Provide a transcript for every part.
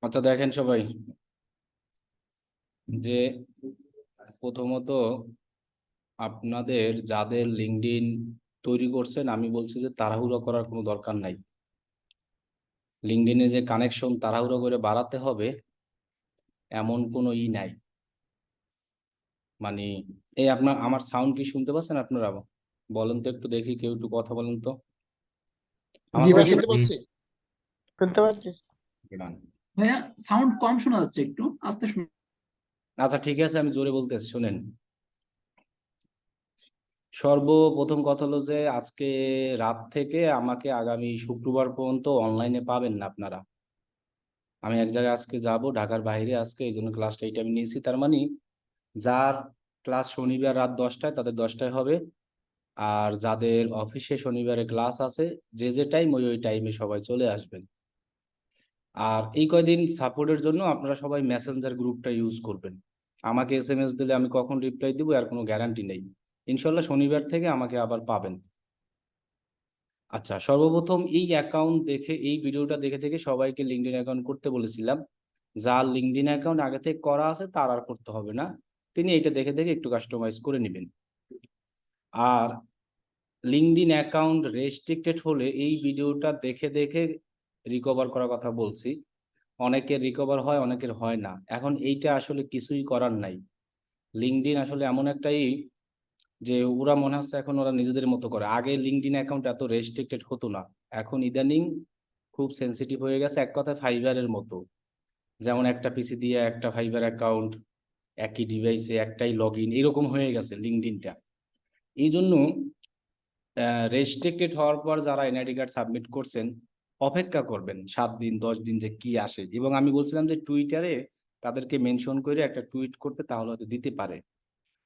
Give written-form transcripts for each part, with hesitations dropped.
আচ্ছা দেখেন সবাই যে প্রথমত আপনাদের যাদের লিঙ্কডইন তৈরি করছেন আমি বলছি যে তাড়াহুড়ো করার কোনো দরকার নাই। লিঙ্কডইনে যে কানেকশন তাড়াহুড়ো করে বাড়াতে হবে এমন কোনো নাই। মানে এই আমার সাউন্ড কি শুনতে পাচ্ছেন আপনারা? বলেন তো, একটু দেখি, কেউ একটু কথা বলেন তো। আমার জি কথা ভাই, শুনতে পাচ্ছি। শুনতে পাচ্ছি। ভাইয়া, সাউন্ড কম শোনা যাচ্ছে, একটু আস্তে শোনা। আচ্ছা ঠিক আছে, আমি জোরে বলতেছি, শুনেন। সর্বপ্রথম কথা হলো যে আজকে রাত থেকে আমাকে আগামী শুক্রবার পর্যন্ত অনলাইনে পাবেন না আপনারা। আমি এক জায়গায় আজকে যাব, ঢাকার বাইরে আজকে, এই জন্য ক্লাসটা এই টাইমে নিয়েছি। তার মানে যার ক্লাস শনিবার রাত 10টায় তাদের 10টায় হবে, আর যাদের অফিসে শনিবারে ক্লাস আছে যে যে টাইম ওই ওই টাইমে সবাই চলে আসবেন। আর এই কয়দিন সাপোর্টের জন্য আপনারা সবাই মেসেঞ্জার গ্রুপটা ইউজ করবেন। আমাকে এসএমএস দিলে আমি কখন রিপ্লাই দিব আর কোনো গ্যারান্টি নেই। ইনশাল্লাহ শনিবার থেকে আমাকে আবার পাবেন। আচ্ছা, সর্বপ্রথম এই অ্যাকাউন্ট দেখে, এই ভিডিওটা দেখে দেখে সবাইকে লিঙ্কডইন অ্যাকাউন্ট করতে বলেছিলাম। যার লিঙ্কডইন অ্যাকাউন্ট আগে থেকে করা আছে তার আর করতে হবে না, তিনি এটা দেখে দেখে একটু কাস্টমাইজ করে নেবেন। আর লিঙ্কডইন অ্যাকাউন্ট রেস্ট্রিক্টেড হলে এই ভিডিওটা দেখে দেখে রিকভার করার কথা বলছি। অনেকের রিকভার হয়, অনেকের হয় না। এখন এইটা আসলে কিছুই করার নাই। লিঙ্কডইন আসলে এমন একটাই যে ওরা মনে হচ্ছে এখন ওরা নিজেদের মতো করে। আগে লিঙ্কডইন অ্যাকাউন্ট এত রেস্ট্রিক্টেড হতো না, এখন ইদানিং খুব সেন্সিটিভ হয়ে গেছে। এক কথায় ফাইবারের মতো, যেমন একটা পিসি দিয়ে একটা ফাইবার অ্যাকাউন্ট, একই ডিভাইসে একটাই লগ ইন, এরকম হয়ে গেছে লিঙ্কডইনটা। এই জন্য রেস্ট্রিক্টেড হওয়ার পর যারা এনআইডি কার্ড সাবমিট করছেন অপেক্ষা করবেন 7 দিন 10 দিন যে কি আসে। এবং আমি বলছিলাম যে টুইটারে তাদেরকে মেনশন করে একটা টুইট করতে, তাহলে হয়তো দিতে পারে।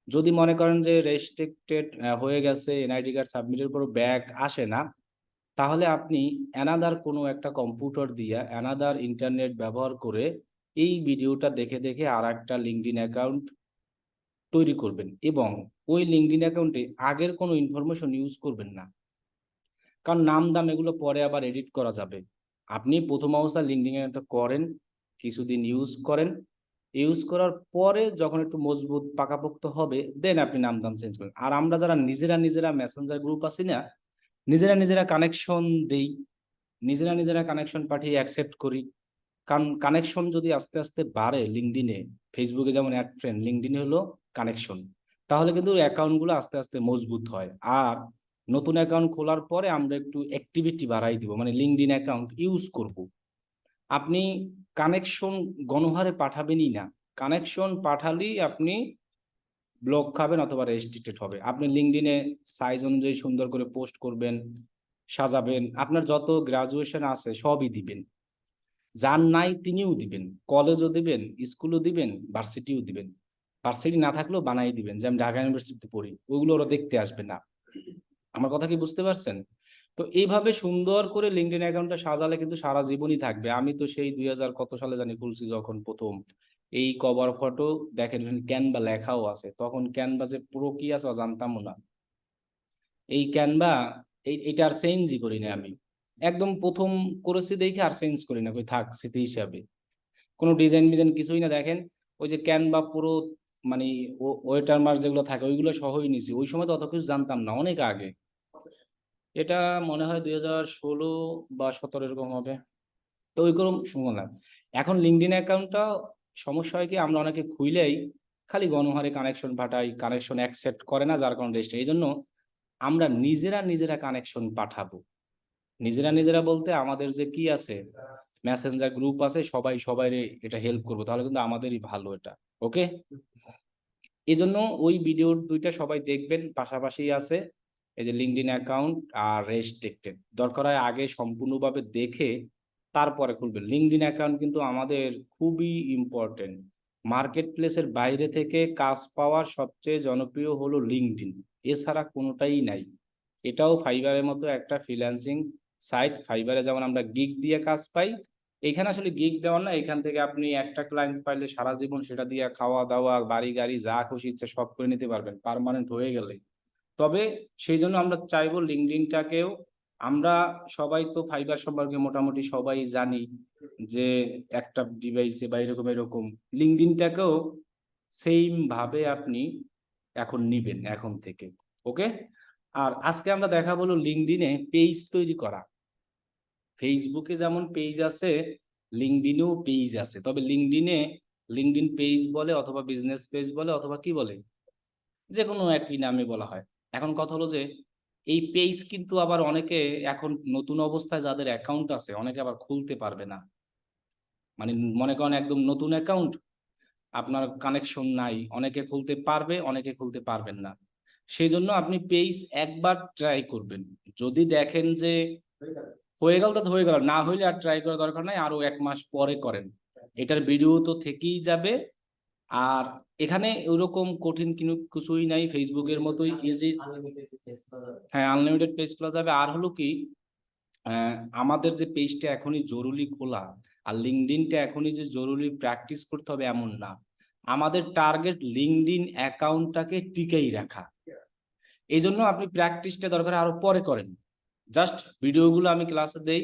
যদি মনে করেন যে রেস্ট্রিক্টেড হয়ে গেছে, এনআইডি কার্ড সাবমিটের পর ব্যাক আসে না, তাহলে আপনি অ্যানাদার কোনো একটা কম্পিউটার দিয়ে অ্যানাদার ইন্টারনেট ব্যবহার করে এই ভিডিওটা দেখে দেখে আর একটা লিঙ্কডইন অ্যাকাউন্ট তৈরি করবেন। এবং ওই লিঙ্কডইন অ্যাকাউন্টে আগের কোনো ইনফরমেশন ইউজ করবেন না, কারণ নাম দাম এগুলো পরে আবার এডিট করা যাবে। আপনি প্রথম অবস্থায় লিঙ্কডইন একটা করেন, কিছুদিন ইউজ করেন, ইউজ করার পরে যখন একটু মজবুত পাকাপোক্ত হবে দেন আপনি নাম দাম চেঞ্জ করেন। আর আমরা যারা নিজেরা নিজেরা মেসেঞ্জার গ্রুপ আছি না, নিজেরা নিজেরা কানেকশন দেই, নিজেরা নিজেরা কানেকশন পাঠিয়ে অ্যাকসেপ্ট করি। কারণ কানেকশন যদি আস্তে আস্তে বাড়ে লিঙ্কডইনে, ফেসবুকে যেমন অ্যাড ফ্রেন্ড, লিঙ্কডইনে হলো কানেকশন, তাহলে কিন্তু অ্যাকাউন্টগুলো আস্তে আস্তে মজবুত হয়। আর নতুন অ্যাকাউন্ট খোলার পরে আমরা একটু অ্যাক্টিভিটি বাড়াই দিব, মানে লিঙ্কডইন অ্যাকাউন্ট ইউজ করব। আপনি কানেকশন গণহারে পাঠাবেনই না, কানেকশন পাঠালেই আপনি ব্লক খাবেন অথবা রেস্ট্রিক্টেড হবে। আপনি লিঙ্কডইনে সাইজ অনুযায়ী সুন্দর করে পোস্ট করবেন, সাজাবেন, আপনার যত গ্রাজুয়েশন আছে সবই দিবেন, যার নাই তিনিও দিবেন, কলেজও দিবেন, স্কুলও দিবেন, ভার্সিটিও দিবেন। ভার্সিটি না থাকলেও বানাই দিবেন, যে আমি ঢাকা ইউনিভার্সিটিতে পড়ি, ওইগুলো ওরা দেখতে আসবে না। আমার কথা কি বুঝতে পারছেন? তো এইভাবে সুন্দর করে লিঙ্কডইন অ্যাকাউন্টটা সাজালে কিন্তু সারা জীবনই থাকবে। আমি তো সেই 2000 কত সালে জানি খুলছি যখন প্রথম, এই কভার ফটো দেখেন ক্যানভা লেখাও আছে, তখন ক্যানভা যে পুরো কি আছে জানতামও না। এই ক্যানভা এইটা আর চেঞ্জই করি না আমি, একদম প্রথম করেছি দেখে আর চেঞ্জ করি না, কই থাক স্মৃতি হিসাবে। কোনো ডিজাইন মিজাইন কিছুই না। দেখেন ওই যে ক্যানভা পুরো, মানে ওয়েটার মার্ক যেগুলো থাকে ওইগুলো সহই নিছি। ওই সময় তো অত কিছু জানতাম না, অনেক আগে। এটা মনে হয় 2016 বা 17 এরকম হবে। তো ওইরকম শুনলাম। এখন লিঙ্কডইন অ্যাকাউন্টটা সমস্যা হয় কি, আমরা অনেকে খুইলেই খালি গণহারে কানেকশন পাঠাই, কানেকশন অ্যাকসেপ্ট করে না, যার কারণে রেজিস্টার। এই জন্য আমরা নিজেরা নিজেরা কানেকশন পাঠাবো। নিজেরা নিজেরা বলতে আমাদের যে কি আছে, মেসেঞ্জার গ্রুপ আছে, সবাই সবাই এটা হেল্প করবো, তাহলে কিন্তু আমাদেরই ভালো এটা। ওকে, এই জন্য ওই ভিডিওর দুইটা সবাই দেখবেন, পাশাপাশি আছে। এই যে লিঙ্কডইন অ্যাকাউন্ট আর রেস্ট্রিক্টেড, দরকার হয় আগে সম্পূর্ণভাবে দেখে তারপরে খুলবেন। লিঙ্কডইন অ্যাকাউন্ট কিন্তু আমাদের খুবই ইম্পর্টেন্ট। মার্কেট প্লেসের বাইরে থেকে কাজ পাওয়ার সবচেয়ে জনপ্রিয় হলো লিঙ্কডইন, এছাড়া কোনোটাই নাই। এটাও ফাইবারের মতো একটা ফ্রিল্যান্সিং সাইট। ফাইবারে যেমন আমরা গিগ দিয়ে কাজ পাই, এখানে আসলে গিগ দেওয়ার না, এখান থেকে আপনি একটা ক্লায়েন্ট পাইলে সারা জীবন সেটা দিয়ে খাওয়া দাওয়া বাড়ি গাড়ি যা খুশি ইচ্ছা সব করে নিতে পারবেন পার্মানেন্ট হয়ে গেলে। তবে সেই জন্য আমরা চাইবো লিঙ্কডইনটাকেও, আমরা সবাই তো ফাইবার সম্পর্কে মোটামুটি সবাই জানি, যে একটা ডিভাইসে বা এরকম এরকম লিঙ্কডইনটাকেও সেম ভাবে আপনি এখন নিবেন এখন থেকে। ওকে, আর আজকে আমরা দেখাবো হলো লিঙ্কডইনে পেজ তৈরি করা। ফেসবুকে যেমন পেজ আছে, লিঙ্কডইনেও পেজ আছে, তবে লিঙ্কডইন পেজ বলে অথবা বিজনেস পেজ বলে অথবা কি বলে, যে কোনো একই নামে বলা হয়। এখন কথা হলো যে এই পেজ কিন্তু আবার অনেকে এখন নতুন অবস্থায় যাদের অ্যাকাউন্ট আছে অনেকে আবার খুলতে পারবে না। মানে মনে করেন একদম নতুন অ্যাকাউন্ট, আপনার কানেকশন নাই, অনেকে খুলতে পারবে অনেকে খুলতে পারবেন না। সেই জন্য আপনি পেজ একবার ট্রাই করবেন, যদি দেখেন যে হয়ে গেল তো হয়ে গেল, না হইলে আর ট্রাই করার দরকার নাই, আরো 1 মাস পরে করেন। এটার ভিডিও তো থেকেই যাবে। আর এখানে ওরকম কঠিন কিছুই নাই, ফেসবুকের মতোই ইজি। হ্যাঁ, আনলিমিটেড পেজ খোলা যাবে। আর হলো কি, আমাদের যে পেজটা এখনই জরুরি খোলা, আর লিঙ্কডইনটা এখনই যে জরুরি প্র্যাকটিস করতে হবে এমন না। আমাদের টার্গেট লিঙ্কডইন অ্যাকাউন্টটাকে টিকেই রাখা। এই জন্য আপনি প্র্যাকটিসটা দরকার আরো পরে করেন। জাস্ট ভিডিওগুলো আমি ক্লাসে দেই,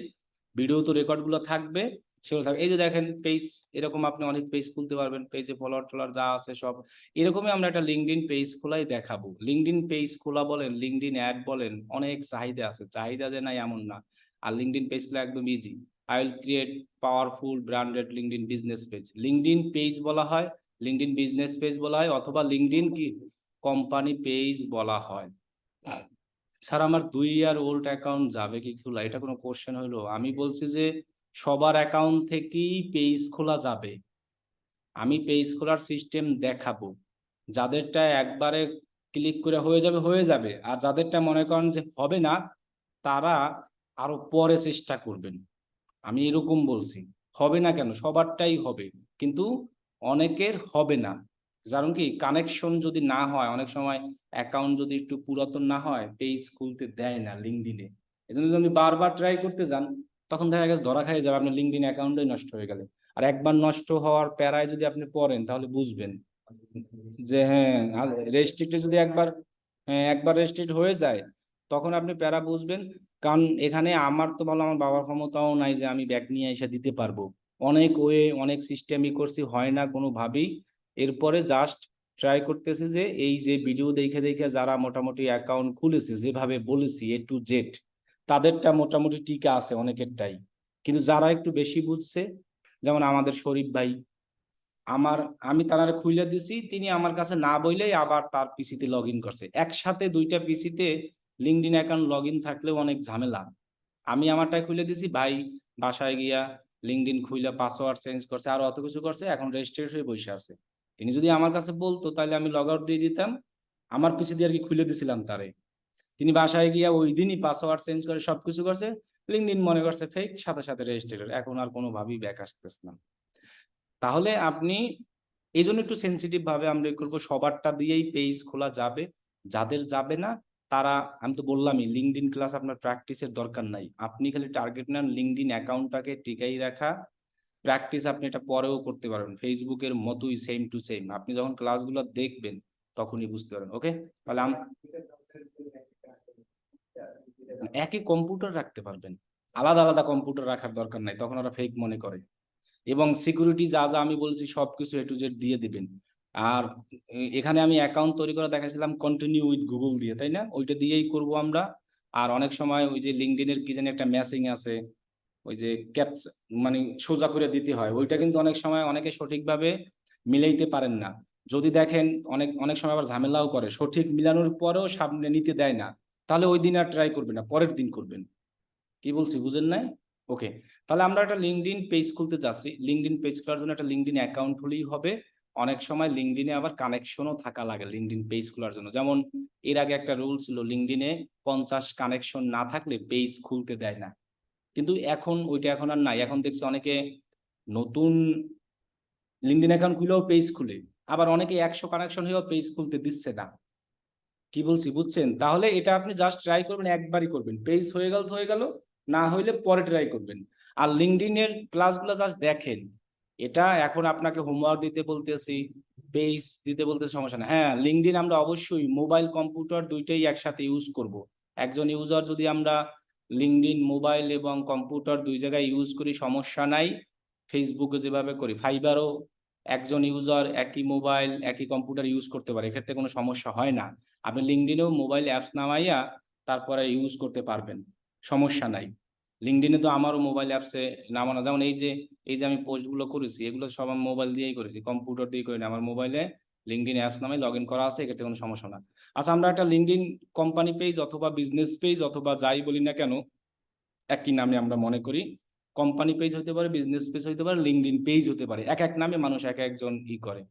ভিডিও তো রেকর্ডগুলো থাকবে, সেগুলো থাকবে। এই যে দেখেন পেজ, এরকম আপনি অনেক পেজ খুলতে পারবেন, পেজে ফলোয়ার টলার যা আছে সব এরকমই আমরা একটা লিঙ্কডইন পেজ খোলাই দেখাবো। লিঙ্কডইন পেজ খোলা বলেন, লিঙ্কডইন অ্যাড বলেন, অনেক চাহিদা আছে, চাহিদা যে নাই এমন না। আর লিঙ্কডইন পেজ খোলা একদম easy. I will create powerful branded LinkedIn business page. LinkedIn page বলা হয়, লিঙ্কডইন বিজনেস পেজ বলা হয়, অথবা লিঙ্কডইন কি কোম্পানি পেজ বলা হয়। স্যার আমার 2 ইয়ার ওল্ড অ্যাকাউন্ট যাবে কি খোলা, এটা কোনো কোশ্চেন হইলো? আমি বলছি যে সবার অ্যাকাউন্ট থেকেই পেজ খোলা যাবে। আমি পেজ খোলার সিস্টেম দেখাবো। যাদেরটা একবারে ক্লিক করে হয়ে যাবে হয়ে যাবে, আর যাদেরটা মনে করেন যে হবে না তারা আরো পরে চেষ্টা করবেন। আমি এরকম বলছি, হবে না কেন, সবারটাই হবে, কিন্তু অনেকের হবে না। কারণ কি, কানেকশন যদি না হয়, অনেক সময় অ্যাকাউন্ট যদি একটু পুরাতন না হয় পেজ খুলতে দেয় না লিঙ্কডইনে। এই জন্য যদি আপনি বারবার ট্রাই করতে যান তখন দেখা গেছে ধরা খাই যাবে, আপনার লিঙ্কডইন অ্যাকাউন্টই নষ্ট হয়ে গেলে। আর একবার নষ্ট হওয়ার প্যারায় যদি আপনি পড়েন তাহলে বুঝবেন যে হ্যাঁ, রেস্ট্রিক্টে যদি একবার রেস্ট্রিক্ট হয়ে যায় তখন আপনি প্যারা বুঝবেন। কারণ এখানে আমার তো ভালো, আমার বাবার ক্ষমতাও নাই যে আমি ব্যাগ নিয়ে এসে দিতে পারবো। অনেক অনেক সিস্টেমই করছি, হয় না কোনোভাবেই। এরপরে জাস্ট ট্রাই করতেছি যে এই যে ভিডিও দেখে দেখে যারা মোটামুটি অ্যাকাউন্ট খুলেছে যেভাবে বলেছি A to Z, তাদেরটা মোটামুটি টিকে আছে অনেকেরটাই। কিন্তু যারা একটু বেশি বুঝছে, যেমন আমাদের শরীফ ভাই, আমি তার খুলে দিছি, তিনি আমার কাছে না বললেই আবার তার পিসিতে লগ ইন করছে। একসাথে 2টা পিসিতে লিঙ্কডইন অ্যাকাউন্ট লগ ইন থাকলেও অনেক ঝামেলা। আমি আমারটাই খুলে দিছি, ভাই বাসায় গিয়া লিঙ্কডইন খুলে পাসওয়ার্ড চেঞ্জ করছে, আর অত কিছু করছে, এখন রেজিস্ট্রেট হয়ে বসে আছে। তিনি যদি আমার কাছে বলতো তাহলে আমি লগ আউট দিয়ে দিতাম, আমার পিসি দিয়ে আর কি খুলে দিছিলাম তারে। তিনি বাসায় গিয়া ওই দিনই পাসওয়ার্ড চেঞ্জ করে সবকিছু করছে, লিঙ্কডইন মনে করছে ফেক, সাথে সাথে রেজিস্ট্রেটেড, এখন আর কোনোভাবেই ব্যাক আসতেছে না। তাহলে আপনি এই জন্য একটু সেন্সিটিভ ভাবে আমরা করবো, সবারটা দিয়েই পেজ খোলা যাবে। যাদের যাবে না তারা, আমি তো বললামই লিঙ্কডইন ক্লাস আপনার প্র্যাকটিসের দরকার নাই, আপনি খালি টার্গেট নেন লিঙ্কডইন অ্যাকাউন্টটাকে টিকাই রাখা। প্র্যাকটিস আপনি এটা পরেও করতে পারবেন, ফেসবুকের মতোই সেম টু সেম। আপনি যখন ক্লাসগুলো দেখবেন তখনই বুঝতে পারবেন। ওকে, তাহলে একই কম্পিউটার রাখতে পারবেন, আলাদা আলাদা কম্পিউটার রাখার দরকার নাই, তখন ওরা ফেক মনে করে। এবং সিকিউরিটি যা যা আমি বলছি সবকিছু A to Z দিয়ে দিবেন। আর এখানে আমি অ্যাকাউন্ট তৈরি করে দেখাছিলাম কন্টিনিউ উইথ গুগল দিয়ে, তাই না? ওইটা দিয়েই করব আমরা। আর অনেক সময় ওই যে লিঙ্কডইনের কি জানি একটা ম্যাচিং আছে, ওই যে ক্যাপস, মানে সোজা করে দিতে হয়, ওইটা কিন্তু অনেক সময় অনেকে সঠিকভাবে মিলাইতে পারেন না। যদি দেখেন অনেক অনেক সময় আবার ঝামেলাও করে, সঠিক মিলানোর পরেও সামনে নিতে দেয় না, তাহলে ওই দিন আর ট্রাই করবেন না, পরের দিন করবেন। কি বলছি বুঝেন নাই? ওকে, তাহলে আমরা একটা লিঙ্কডইন পেজ খুলতে যাচ্ছি। লিঙ্কডইন পেজ খোলার জন্য একটা লিঙ্কডইন অ্যাকাউন্ট হলেই হবে। অনেক সময় লিঙ্কডইনে আবার কানেকশনও থাকা লাগে লিঙ্কডইন পেজ খোলার জন্য। যেমন এর আগে একটা রুল ছিল, লিঙ্কডইনে 50 কানেকশন না থাকলে পেজ খুলতে দেয় না, কিন্তু এখন ওইটা এখন আর নাই। এখন দেখছি অনেকে নতুন লিঙ্কডইন অ্যাকাউন্ট খুলেও পেজ খুলে, আবার অনেকে 100 কানেকশন হয়েও পেজ খুলতে দিচ্ছে না। কি বলছি বুঝছেন? তাহলে এটা আপনি জাস্ট ট্রাই করবেন, একবারই করবেন, পেজ হয়ে গেল তো হয়ে গেল, না হইলে পরে ট্রাই করবেন। আর লিঙ্কডইনের ক্লাসগুলো জাস্ট দেখেন, এটা এখন আপনাকে হোমওয়ার্ক দিতে বলতেছি, পেজ দিতে বলতেছি, সমস্যা না। হ্যাঁ, লিঙ্কডইন আমরা অবশ্যই মোবাইল কম্পিউটার দুইটাই একসাথে ইউজ করব। একজন ইউজার যদি আমরা লিঙ্কডইন মোবাইল এবং কম্পিউটার 2 জায়গায় ইউজ করি সমস্যা নাই। ফেসবুকে যেভাবে করি, ফাইবারও একজন ইউজার একই মোবাইল একই কম্পিউটার ইউজ করতে পারে, এক্ষেত্রে কোনো সমস্যা হয় না। আপনি লিঙ্কডইনেও মোবাইল অ্যাপস নামাইয়া তারপরে ইউজ করতে পারবেন, সমস্যা নাই। লিঙ্কডইনে তো আমারও মোবাইল অ্যাপসে নামানো, যেমন এই যে আমি পোস্টগুলো করেছি এগুলো সব আমি মোবাইল দিয়েই করেছি, কম্পিউটার দিয়ে করি না। আমার মোবাইলে লিঙ্কডইন অ্যাপস নামে লগ ইন করা আছে, এক্ষেত্রে কোনো সমস্যা না। আচ্ছা, আমরা একটা লিঙ্কডইন কোম্পানি পেজ অথবা বিজনেস পেজ অথবা যাই বলি না কেন একই নামে আমরা মনে করি। কোম্পানি পেজ হতে পারে, বিজনেস পেজ হতে পারে, লিঙ্কডইন পেজ হতে পারে, এক এক নামে মানুষ এক একজন করে।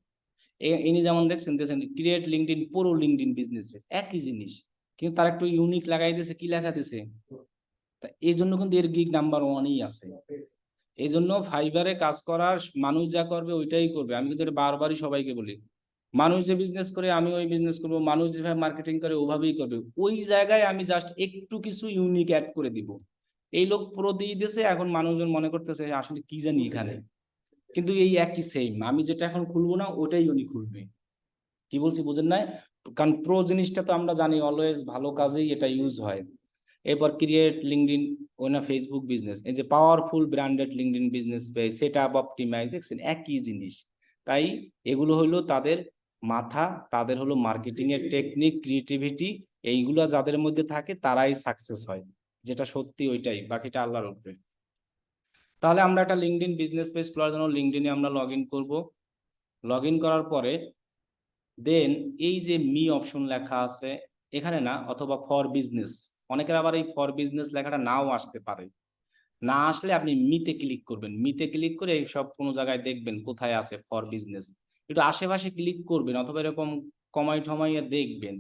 ইনি যেমন দেখছেন ক্রিয়েট লিঙ্কডইন পুরো লিঙ্কডইন বিজনেস পেজ, একই জিনিস, কিন্তু তার একটু ইউনিক লাগাই দিয়েছে, কি লেখা দিয়েছে, এই জন্য কিন্তু এর গিগ নাম্বার 1-ই আছে। এই জন্য ফাইবারে কাজ করার মানুষ যা করবে ওইটাই করবে। আমি কিন্তু এটা বারবারই সবাইকে বলি, মানুষ যে বিজনেস করে আমি ওই বিজনেস করবো, মানুষ যেভাবে মার্কেটিং করে ওভাবেই করবে। ওই জায়গায় আমি জাস্ট একটু কিছু ইউনিক অ্যাড করে দিব। এই লোক পুরো দিয়ে দিয়েছে, এখন মানুষজন মনে করতেছে আসলে কি জানি এখানে, কিন্তু এই একই সেম। আমি যেটা এখন খুলবো না ওটাই উনি খুলবে। কি বলছি বুঝেন নাই? কারণ প্রো জিনিসটা তো আমরা জানি অলওয়েজ ভালো কাজেই এটা ইউজ হয়। এরপর ক্রিয়েট লিঙ্কডইন ওই না ফেসবুক বিজনেস, এই যে powerful branded LinkedIn business page, set up optimise, দেখছেন একই জিনিস। তাই এগুলো হলো তাদের মাথা, তাদের হলো মার্কেটিং এর টেকনিক, ক্রিয়েটিভিটি, এইগুলো যাদের মধ্যে থাকে তারাই সাকসেস হয়, যেটা সত্যি ওইটাই, বাকিটা আল্লাহর উপরে। তাহলে আমরা একটা লিঙ্কডইন বিজনেস পেজ খোলার জন্য লিঙ্কডইনে আমরা লগ ইন করবো। লগ ইন করার পরে দেন এই যে মি অপশন লেখা আছে এখানে না, অথবা ফর বিজনেস, অনেকের আবার এই ফর বিজনেস লেখাটা নাও আসতে পারে। না আসলে আপনি মিতে ক্লিক করবেন, মিতে ক্লিক করে এই সব কোনো জায়গায় দেখবেন কোথায় আছে ফর বিজনেস, একটু আশেপাশে ক্লিক করবেন অথবা এরকম কমাই ঠমাইয়ে দেখবেন।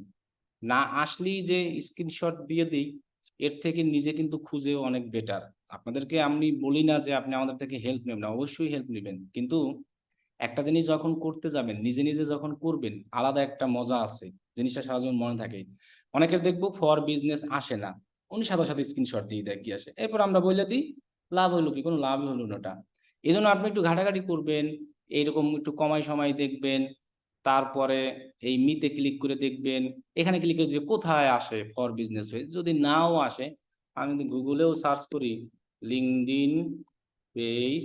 না আসলেই যে স্ক্রিনশট দিয়ে দিই, এর থেকে নিজে কিন্তু খুঁজেও অনেক বেটার। আপনাদেরকে আমি বলি না যে আপনি আমাদের থেকে হেল্প নেবেন না, অবশ্যই হেল্প নেবেন, কিন্তু একটা জিনিস যখন করতে যাবেন নিজে নিজে যখন করবেন আলাদা একটা মজা আছে, জিনিসটা সারা জীবন মনে থাকে। অনেকের দেখবো ফর বিজনেস আসে না, উনি সাথে সাথে স্ক্রিনশট দিয়ে দেয় কি আসে, এরপর আমরা বলে দিই, লাভ হইলো কি? কোনো লাভই হলো না ওটা। এই জন্য আপনি একটু ঘাটাঘাটি করবেন, এইরকম একটু কমাই সময় দেখবেন, তারপরে এই মিতে ক্লিক করে দেখবেন, এখানে ক্লিক করে যে কোথায় আসে ফর বিজনেস পেজ। যদি নাও আসে, আমি যদি গুগলেও সার্চ করি লিঙ্কডইন পেজ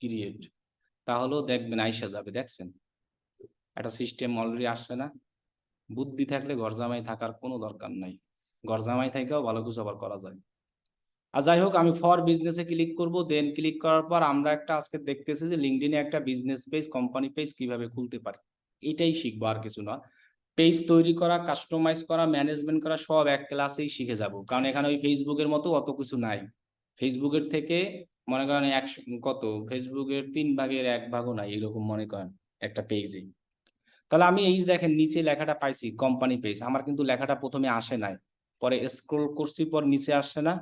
ক্রিয়েট, তাহলেও দেখবেন আইসা যাবে। দেখছেন একটা সিস্টেম অলরেডি আসছে না? বুদ্ধি থাকলে ঘর জামাই থাকার কোনো দরকার নাই, ঘর জামাই থেকেও ভালো কিছু আবার করা যায়। আর যাই হোক, আমি ফর বিজনেসে ক্লিক করব, দেন ক্লিক করার পর আমরা একটা আজকে দেখতেছি যে লিঙ্কডইনে একটা বিজনেস পেজ, কোম্পানি পেজ কিভাবে খুলতে পারে, এটাই শিখবো, আর কিছু না। পেজ তৈরি করা, কাস্টমাইজ করা, ম্যানেজমেন্ট করা সব এক ক্লাসেই শিখে যাব, কারণ এখানে ওই ফেসবুকের মতো অত কিছু নাই। ফেসবুকের থেকে মনে করেন 100 কত, ফেসবুকের 1/3 নাই এরকম মনে করেন একটা পেজে। তাহলে আমি এই যে দেখেন নিচে লেখাটা পাইছি কোম্পানি পেজ, আমার কিন্তু লেখাটা প্রথমে আসে নাই, পরে স্ক্রল করছি পর নিচে আসছে না।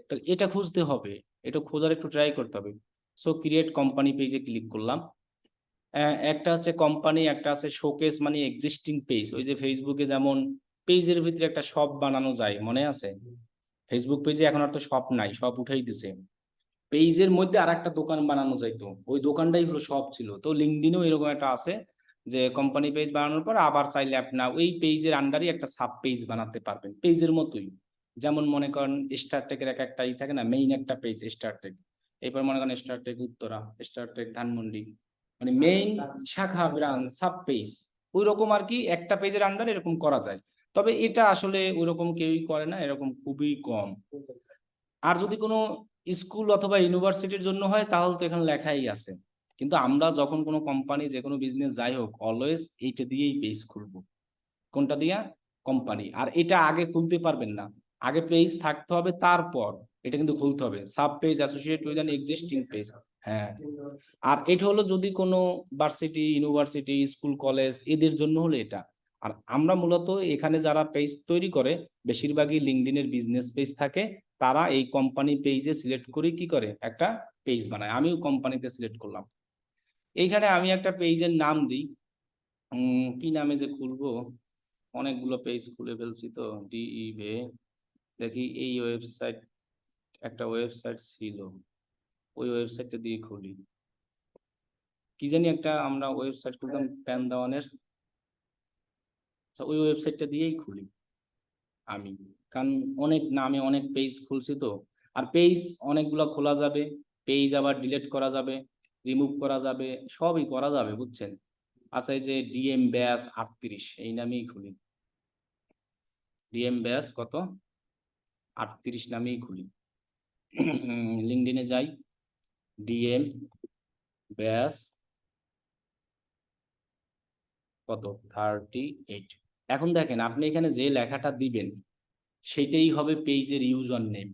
তাহলে এটা খুঁজতে হবে, এটা খোঁজার একটু ট্রাই করতে হবে। সো ক্রিয়েট কোম্পানি পেজে ক্লিক করলাম। একটা হচ্ছে কোম্পানি, একটা আছে শোকেস মানে এক্সিস্টিং পেজ। ওই যে ফেসবুকে যেমন পেজের ভিতরে একটা শপ বানানো যায়, মনে আছে? ফেসবুক পেজে এখন আর তো শপ নাই, সব উঠাই দিছে। পেজের মধ্যে আর একটা দোকান বানানো যাইতো, ওই দোকানটাই হলো শপ ছিল। তো লিঙ্কডইনেও এরকম একটা আছে যে কোম্পানি পেজ বানানোর পর আবার চাইলে আপনার ওই পেজের আন্ডারই একটা সাব পেজ বানাতে পারবেন, পেজের মতোই। যেমন মনে করেন স্টারটেকের এক একটা ই থাকে না, মেইন একটা পেজ স্টারটেক, এরপর মনে করেন স্টারটেক উত্তরা, স্টারটেক ধানমন্ডি, মানে মেইন শাখা ব্রাঞ্চ সাব পেজ, ওই রকম আর কি একটা পেজের আন্ডারে এরকম করা যায়। তবে এটা আসলে ওইরকম কেউই করে না, এরকম খুবই কম। আর যদি কোনো স্কুল অথবা ইউনিভার্সিটির জন্য হয় তাহলে তো এখানে লেখাই আছে, কিন্তু আমরা যখন কোনো কোম্পানি যে কোনো বিজনেস যাই হোক অলওয়েজ এইটা দিয়েই পেজ খুলবো। কোনটা দিয়া? কোম্পানি। আর এটা আগে খুলতে পারবেন না, আগে পেজ থাকতে হবে, তারপর এটা কিন্তু খুলতে হবে, sub page associate with an existing page. হ্যাঁ, আর এটা হলো যদি কোনো ভার্সিটি, ইউনিভার্সিটি, স্কুল, কলেজ এদের জন্য হলো এটা। আর আমরা মূলত এখানে যারা পেজ তৈরি করে বেশিরভাগই লিঙ্কডইনের বিজনেস পেজ থাকে, তারা এই কোম্পানি পেজে সিলেক্ট করে কি করে একটা পেজ বানায়। আমিও কোম্পানিতে সিলেক্ট করলাম। এইখানে আমি একটা পেজের নাম দিই, কি নামে যে খুলবো, অনেকগুলো পেজ খুলে ফেলছি তো, ডিইভে, দেখি এই ওয়েবসাইট, একটা ওয়েবসাইট ছিল, ওই ওয়েবসাইটটা দিয়ে খুলি। কি জানি একটা আমরা ওয়েবসাইট খুলতাম প্যান দেওয়ানের, ওই ওয়েবসাইটটা দিয়েই খুলি আমি, কারণ অনেক নামে অনেক পেজ খুলছি তো, আর পেজ অনেকগুলো খোলা যাবে, পেজ আবার ডিলিট করা যাবে, রিমুভ করা যাবে, সবই করা যাবে, বুঝছেন। আচ্ছা, এই যে ডিএম ব্যাস 38 এই নামেই খুলি, ডিএম ব্যাস কত 38 নামেই খুলি। লিঙ্কডইনে যাই, ডিএম ব্যাস কত 38। এখন দেখেন আপনি এখানে যে লেখাটা দিবেন সেটাই হবে পেজের ইউজার নেম।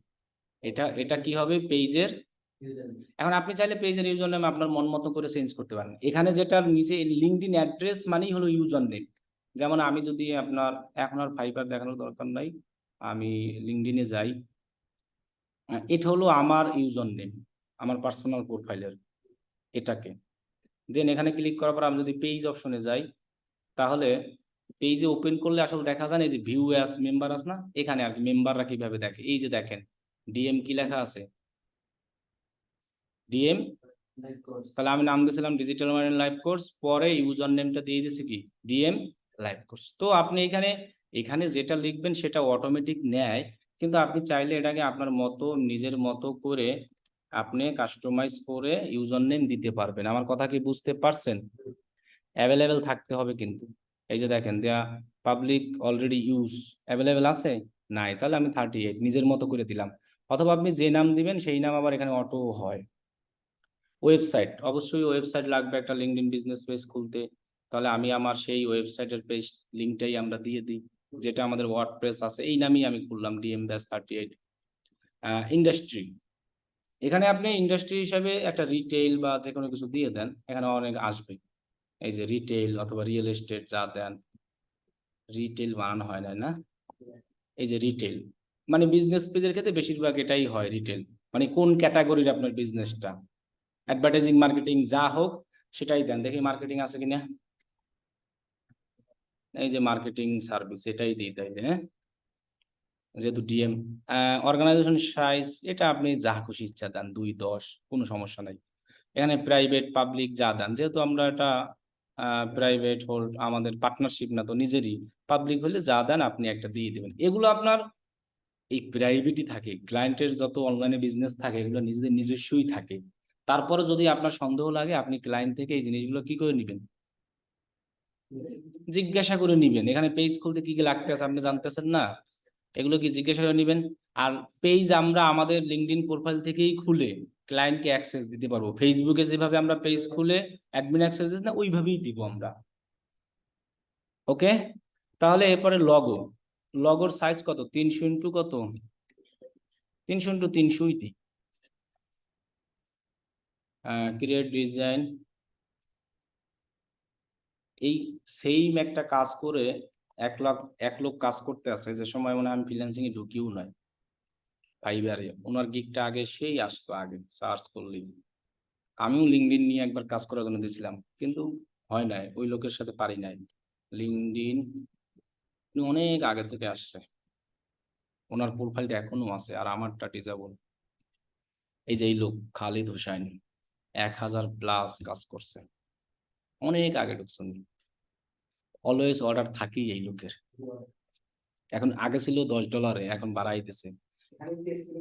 এটা কি হবে পেজের। এখন আপনি চাইলে পেজের ইউজার নেম আপনার মন মতো করে চেঞ্জ করতে পারেন। এখানে যেটা নিচে লিঙ্কডইন অ্যাড্রেস মানেই হলো ইউজার নেম। যেমন আমি যদি আপনার এখন আর ফাইবার দেখানোর দরকার নাই, আমি লিঙ্কডইনে যাই, এটা হলো আমার ইউজার নেম, আমার পার্সোনাল প্রোফাইলের এটাকে। দেন এখানে ক্লিক করার পর আমি যদি পেজ অপশনে যাই, তাহলে পেজে ওপেন করলে আসলে দেখা যায় না, এই যে ভিউ অ্যাজ মেম্বার আছে না, এখানে আর কি মেম্বাররা কিভাবে দেখে। এই যে দেখেন ডিএম কি লেখা আছে, ডিএম, তাহলে আমি নাম দিয়েছিলাম ডিজিটাল মার্কেটিং লাইভ কোর্স, পরে ইউজার নেমটা দিয়ে দিয়েছি কি ডিএম লাইভ কোর্স। তো আপনি এখানে যেটা লিখবেন সেটা অটোমেটিক নেয়, কিন্তু আপনি চাইলে এটাকে আপনার মতো নিজের মতো করে আপনি কাস্টমাইজ করে ইউজার নেম দিতে পারবেন। আমার কথা কি বুঝতে পারছেন? অ্যাভেলেবেল থাকতে হবে কিন্তু। এই যে দেখেন দেয়া পাবলিক অলরেডি ইউজ, অ্যাভেলেবেল আছে নাই, তাহলে আমি 38 নিজের মতো করে দিলাম। অথবা আপনি যে নাম দিবেন সেই নাম আবার এখানে অটো হয়। ওয়েবসাইট, অবশ্যই ওয়েবসাইট লাগবে একটা লিঙ্কডইন বিজনেস পেজ খুলতে, তাহলে আমি আমার সেই ওয়েবসাইটের পেজ লিঙ্কটাই আমরা দিয়ে দিই, যেটা আমাদের ওয়ার্ডপ্রেস আছে, এই নামেই আমি খুললাম ডিএম ব্যাস 38। ইন্ডাস্ট্রি, এখানে আপনি ইন্ডাস্ট্রি হিসাবে একটা রিটেইল বা যে কোনো কিছু দিয়ে দেন, এখানে অনেক আসবে। এই যে রিটেইল অথবা রিয়েল এস্টেট যা দেন, রিটেইল বানানো হয় না, এই যে রিটেইল মানে বিজনেস পেজের ক্ষেত্রে বেশিরভাগ এটাই হয় রিটেইল, মানে কোন ক্যাটাগরির আপনার বিজনেসটা, অ্যাডভার্টাইজিং মার্কেটিং যা হোক সেটাই দেন। দেখি মার্কেটিং আছে কিনা, এই যে মার্কেটিং সার্ভিস এটাই দিই তাইলে, হ্যাঁ, যেহেতু ডিএম। অর্গানাইজেশন সাইজ এটা আপনি যা খুশি ইচ্ছা দেন, 2-10 কোনো সমস্যা নাই। এখানে প্রাইভেট পাবলিক যা দেন, যেহেতু আমরা এটা প্রাইভেট হোল্ড, আমাদের পার্টনারশিপ না তো নিজেরই, পাবলিক হলে যা দেন আপনি একটা দিয়ে দেবেন। এগুলো আপনার এই প্রাইভেটই থাকে, ক্লায়েন্টের যত অনলাইনে বিজনেস থাকে এগুলো নিজেদের নিজস্বই থাকে। তারপরে যদি আপনার সন্দেহ লাগে আপনি ক্লায়েন্ট থেকে এই জিনিসগুলো কি করে নেবেন, জিজ্ঞাসা করে নিবেন। এখানে পেজ খুলতে কি কি লাগতেছে আপনি জানতেছেন না, এগুলো কি জিজ্ঞাসা করে নিবেন। আর পেজ আমরা আমাদের লিঙ্কডইন প্রোফাইল থেকেই খুলে ক্লায়েন্টকে অ্যাক্সেস দিতে পারবো। ফেসবুকে যেভাবে আমরা পেজ খুলে অ্যাডমিন অ্যাক্সেস দিই না, ওইভাবেই দিব আমরা। ওকে, তাহলে এরপরে লগো, লগোর সাইজ কত 300 × কত 300 × 300ই দিই। ক্রিয়েট ডিজাইন, এই সেম একটা কাজ করে 1 লোক কাজ করতে আছে, যে সময় মনে হয় আমি ফ্রিল্যান্সিং এ ঢুকিও নাই, ফাইবারে ওনার গিগটা আগে সেই আসতো, আগে সার্চ করলেই। আমিও লিঙ্কডইন নিয়ে একবার কাজ করার জন্য দিয়েছিলাম, কিন্তু হয় নাই, ওই লোকের সাথে পারি নাই। লিঙ্কডইন অনেক আগে থেকে আসছে, ওনার প্রোফাইলটা এখনো আছে, আর আমারটা ডিজেবল। এই যে এই লোক খালিদ হোসাইন 1000+ কাজ করছে, অনেক আগে ঢুকছেন। অলওয়েজ অর্ডার থাকেই এই লোকের। এখন আগে ছিল $10, এখন বাড়াই দিছে।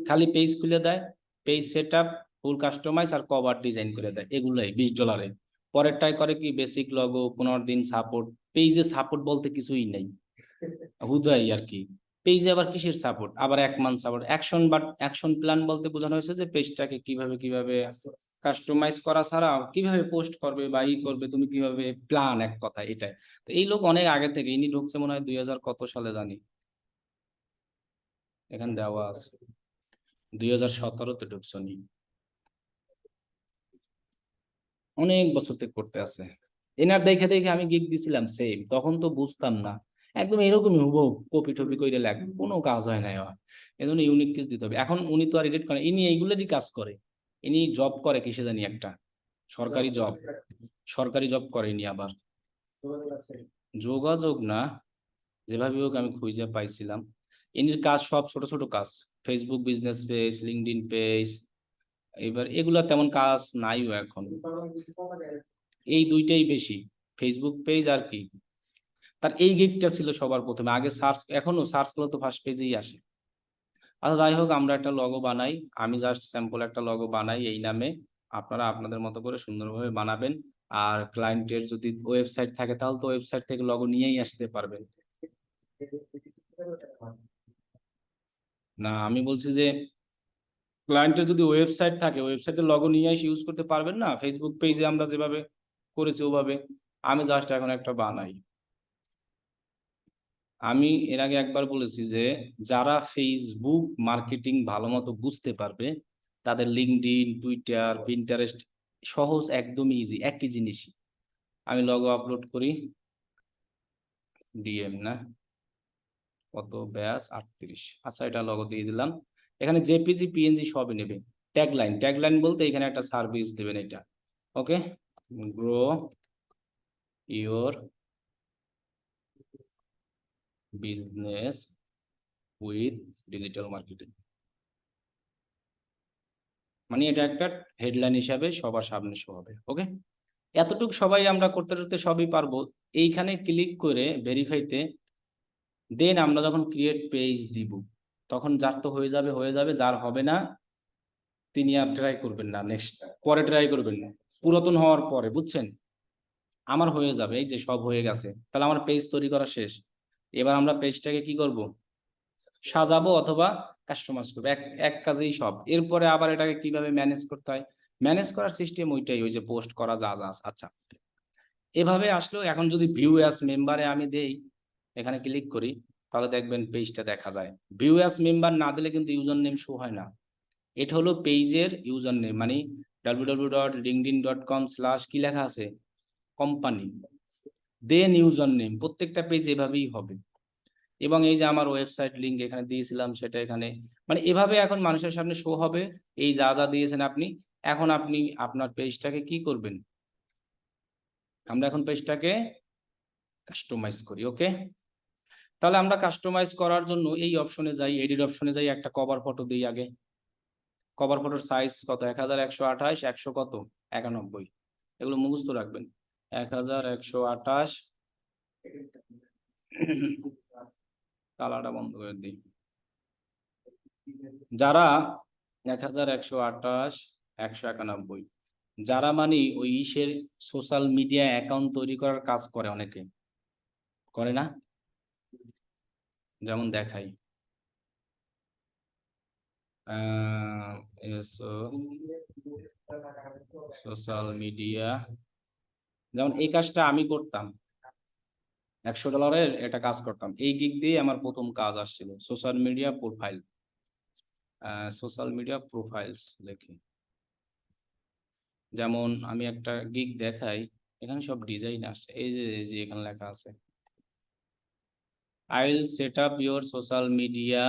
খালি পেজ খুলে দেয়, পেজ সেট আপ, ফুল কাস্টমাইজ আর কভার ডিজাইন করে দেয়, এগুলাই $20। পরেরটাই করে কি বেসিক লগো, 15 দিন সাপোর্ট। পেজে সাপোর্ট বলতে কিছুই নেই, হুদাই আর কি। পেজে আবার কিসের সাপোর্ট, আবার 1 মান্থ সাপোর্ট। অ্যাকশন প্ল্যান বলতে বোঝানো হয়েছে যে পেজটাকে কিভাবে কাস্টমাইজ করা ছাড়া কিভাবে পোস্ট করবে বা ই করবে, তুমি কিভাবে প্ল্যান, এক কথা এটাই। তো এই লোক অনেক আগে থেকে, ইনি ঢুকছে মনে হয় 2000 কত সালে জানি, এখানে দেওয়া আছে 2017-তে ঢুকছে উনি, অনেক বছর থেকে করতে আছে। এনার দেখে দেখে আমি গিগ দিছিলাম সেম, তখন তো বুঝতাম না, একদম এরকমই হুবহু কপি টপি করে লাগবে, কোনো কাজ হয় না। এজন্য ইউনিক কিছু দিতে হবে। এখন উনি তো আর এডিট করেন, ইনি এইগুলোরই কাজ করে। ইনি জব করে কিসে জানি একটা সরকারি জব করে ইনি। আবার যোগাযোগ না, যেভাবে হোক আমি খুঁজে পাইছিলাম। ইনির কাজ সব ছোট ছোট কাজ, Facebook business page, LinkedIn page, এবার এগুলা তেমন কাজ নাইও এখন, এই দুইটাই বেশি, ফেসবুক পেজ আর কি। তার এই গিগটা ছিল সবার প্রথমে, আগে সার্চ, এখনো সার্চ করলে তো ফার্স্ট পেজেই আসে। আচ্ছা যাই হোক, আমরা একটা লগো বানাই, আমি জাস্ট স্যাম্পল একটা লগো বানাই এই নামে, আপনারা আপনাদের মতো করে সুন্দরভাবে বানাবেন। আর ক্লায়েন্টের যদি ওয়েবসাইট থাকে তাহলে তো ওয়েবসাইট থেকে লগো নিয়েই আসতে পারবেন। না, আমি বলছি যে ক্লায়েন্টের যদি ওয়েবসাইট থাকে, ওয়েবসাইটে লগো নিয়ে এসে ইউজ করতে পারবেন না, ফেসবুক পেজে আমরা যেভাবে করেছি ওভাবে। আমি জাস্ট এখন একটা বানাই। আমি এর আগে একবার বলেছি যে যারা ফেসবুক মার্কেটিং ভালো মতো বুঝতে পারবে তাদের লিঙ্কডইন, টুইটার, পিন্টারেস্ট সহজ, একদমই ইজি, একই জিনিসই। আমি লগো আপলোড করি, ডিএম না কত ব্যাস 38। আচ্ছা, এটা লগো দিয়ে দিলাম। এখানে জেপিজি, পিএনজি সবই নেবে। ট্যাগলাইন, ট্যাগলাইন বলতে এখানে একটা সার্ভিস দেবেন এটা। Okay, grow your business with digital marketing, মানে এটা একটা হেডলাইন হিসাবে সবার সামনে শো হবে। ওকে, এতটুকু সবাই আমরা করতে করতে সবই পারবো। এইখানে ক্লিক করে ভেরিফাইতে দেন আমরা যখন ক্রিয়েট পেজ দিব তখন যার তো হয়ে যাবে হয়ে যাবে, যার হবে না তিনি আর ট্রাই করবেন না, নেক্সট পরে ট্রাই করবেন না, পুরাতন হওয়ার পরে, বুঝছেন? আমার হয়ে যাবে, এই যে সব হয়ে গেছে, তাহলে আমার পেজ তৈরি করা শেষ। এবার আমরা পেজটাকে কি করব, সাজাবো অথবা কাস্টমাইজ করবো, এক এক কাজেই সব। এরপরে আবার এটাকে কিভাবে ম্যানেজ করতে হয়, ম্যানেজ করার সিস্টেম ওইটাই, ওই যে পোস্ট করা যা যা আছে। আচ্ছা, এভাবে আসলো। এখন যদি ভিউ অ্যাজ মেম্বারে আমি দেই, এখানে ক্লিক করি, তাহলে দেখবেন পেজটা দেখা যায়। ভিউ অ্যাজ মেম্বার না দিলে কিন্তু ইউজার নেম শো হয় না। এটা হলো পেজের ইউজার নেম, মানে www.linkedin.com/ কি লেখা আছে, কোম্পানি, দেন ইউজার নেম। প্রত্যেকটা পেজ এভাবেই হবে। এবং এই যে আমার ওয়েবসাইট লিংক এখানে দিয়েছিলাম সেটা এখানে, মানে এভাবে এখন মানুষের সামনে শো হবে। এই যা যা দিয়েছেন আপনি, এখন আপনি আপনার পেজটাকে কি করবেন, আমরা এখন পেজটাকে কাস্টমাইজ করি। ওকে, তাহলে আমরা কাস্টমাইজ করার জন্য এই অপশনে যাই, এডিট অপশনে যাই, একটা কভার ফটো দিই আগে। কভার ফটোর সাইজ কত, 1128, 100 কত, 91। এগুলো মুখস্থ রাখবেন, 1128। তালাটা বন্ধ করে দিই। যারা 1128, 191, যারা মানে ওই ইসের সোশ্যাল মিডিয়া অ্যাকাউন্ট তৈরি করার কাজ করে, অনেকে করে না, যেমন দেখাই সোশ্যাল মিডিয়া, যেমন এই কাজটা আমি করতাম, $100 এটা কাজ করতাম। এই গিগ দিয়ে আমার প্রথম কাজ আসছিল, social media profile, social media profiles লেখি। যেমন আমি একটা গিগ দেখাই, এখানে সব ডিজাইন আসছে, এই যে এখানে লেখা আছে, I will set up your social media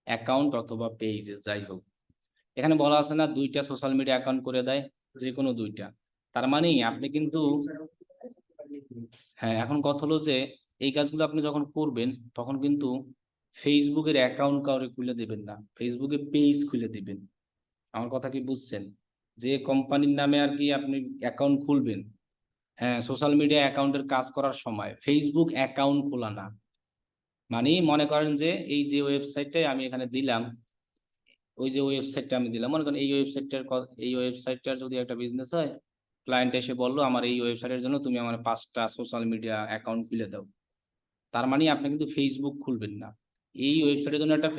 account অথবা পেজেস, যাই হোক। এখানে বলা আছে না 2টা সোশ্যাল মিডিয়া অ্যাকাউন্ট করে দেয়, যে কোনো 2টা। তার মানে আপনি কিন্তু, হ্যাঁ, এখন কথা হলো যে এই কাজগুলো আপনি যখন করবেন তখন কিন্তু ফেসবুকের অ্যাকাউন্ট কাউরে খুলে দেবেন না, ফেসবুকে পেজ খুলে দিবেন। আমার কথা কি বুঝছেন? যে কোম্পানির নামে আর কি আপনি অ্যাকাউন্ট খুলবেন, হ্যাঁ, সোশ্যাল মিডিয়া অ্যাকাউন্টের কাজ করার সময় ফেসবুক অ্যাকাউন্ট খোলা না। মানে মনে করেন যে এই যে ওয়েবসাইটটাই আমি এখানে দিলাম, ওই যে ওয়েবসাইটটা আমি দিলাম, মনে করেন এই ওয়েবসাইটটার যদি একটা বিজনেস হয়, ক্লায়েন্ট এসে বললো আমার এই ওয়েবসাইটের জন্য তুমি আমার 5টা সোশ্যাল মিডিয়া অ্যাকাউন্ট খুলে দাও। তার মানে আপনি কিন্তু ফেসবুক খুলবেন না, এই ওয়েবসাইটের জন্য একটা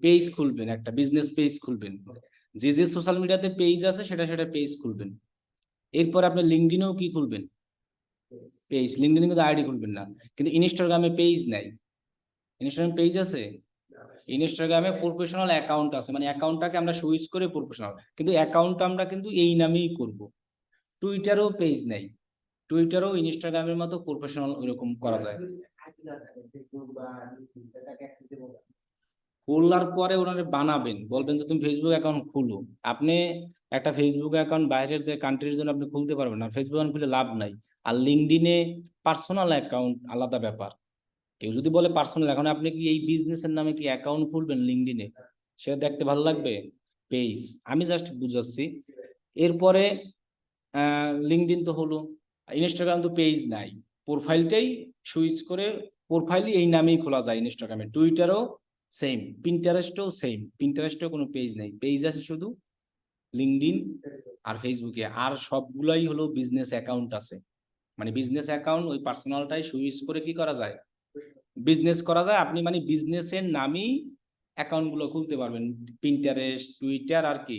পেজ খুলবেন, একটা বিজনেস পেজ খুলবেন। যে যে সোশ্যাল মিডিয়াতে পেজ আছে সেটা সেটা পেজ খুলবেন। এরপর আপনি লিঙ্কডইনেও কি খুলবেন, পেজ। লিঙ্কডইনে কিন্তু আইডি খুলবেন না। কিন্তু ইনস্টাগ্রামে পেজ নাই, ইনস্টাগ্রাম পেজ আছে, ইনস্টাগ্রামে প্রফেশনাল অ্যাকাউন্ট আছে, মানে অ্যাকাউন্টটাকে আমরা সুইচ করে প্রফেশনাল, কিন্তু অ্যাকাউন্ট আমরা কিন্তু এই নামেই করব। টুইটারেও পেজ নাই, টুইটারেও ইনস্টাগ্রামের মতো প্রফেশনাল ওইরকম করা যায়। খুললার পরে ওনারা বানাবেন, বলবেন যে তুমি ফেসবুক অ্যাকাউন্ট খুলো। আপনি একটা ফেসবুক অ্যাকাউন্ট বাইরের কান্ট্রির জন্য আপনি খুলতে পারবেন না, ফেসবুক অ্যাকাউন্ট খুলে লাভ নাই। আর লিঙ্কডইনে পার্সোনাল অ্যাকাউন্ট আলাদা ব্যাপার। কেউ যদি বলে পার্সোনাল, এখন আপনি কি এই বিজনেসের নামে কি অ্যাকাউন্ট খুলবেন লিঙ্কডইনে, সেটা দেখতে ভালো লাগবে? পেজ, আমি জাস্ট বুঝাচ্ছি। এরপরে লিঙ্কডইন তো হলো, ইনস্টাগ্রাম তো পেজ নাই, প্রোফাইলটাই সুইচ করে প্রোফাইলই এই নামেই খোলা যায় ইনস্টাগ্রামে। টুইটারও সেম। পিন্টারেস্টও সেম, পিন্টারেস্টেও কোনো পেজ নেই, পেজ আছে শুধু লিঙ্কডইন আর ফেসবুকে। আর সবগুলাই হলো বিজনেস অ্যাকাউন্ট আছে, মানে বিজনেস অ্যাকাউন্ট ওই পার্সোনালটাই সুইচ করে কি করা যায়, বিজনেস করা যায়। আপনি মানে বিজনেসের নামই অ্যাকাউন্টগুলো খুলতে পারবেন। পিন্টারেস্ট, টুইটার আর কি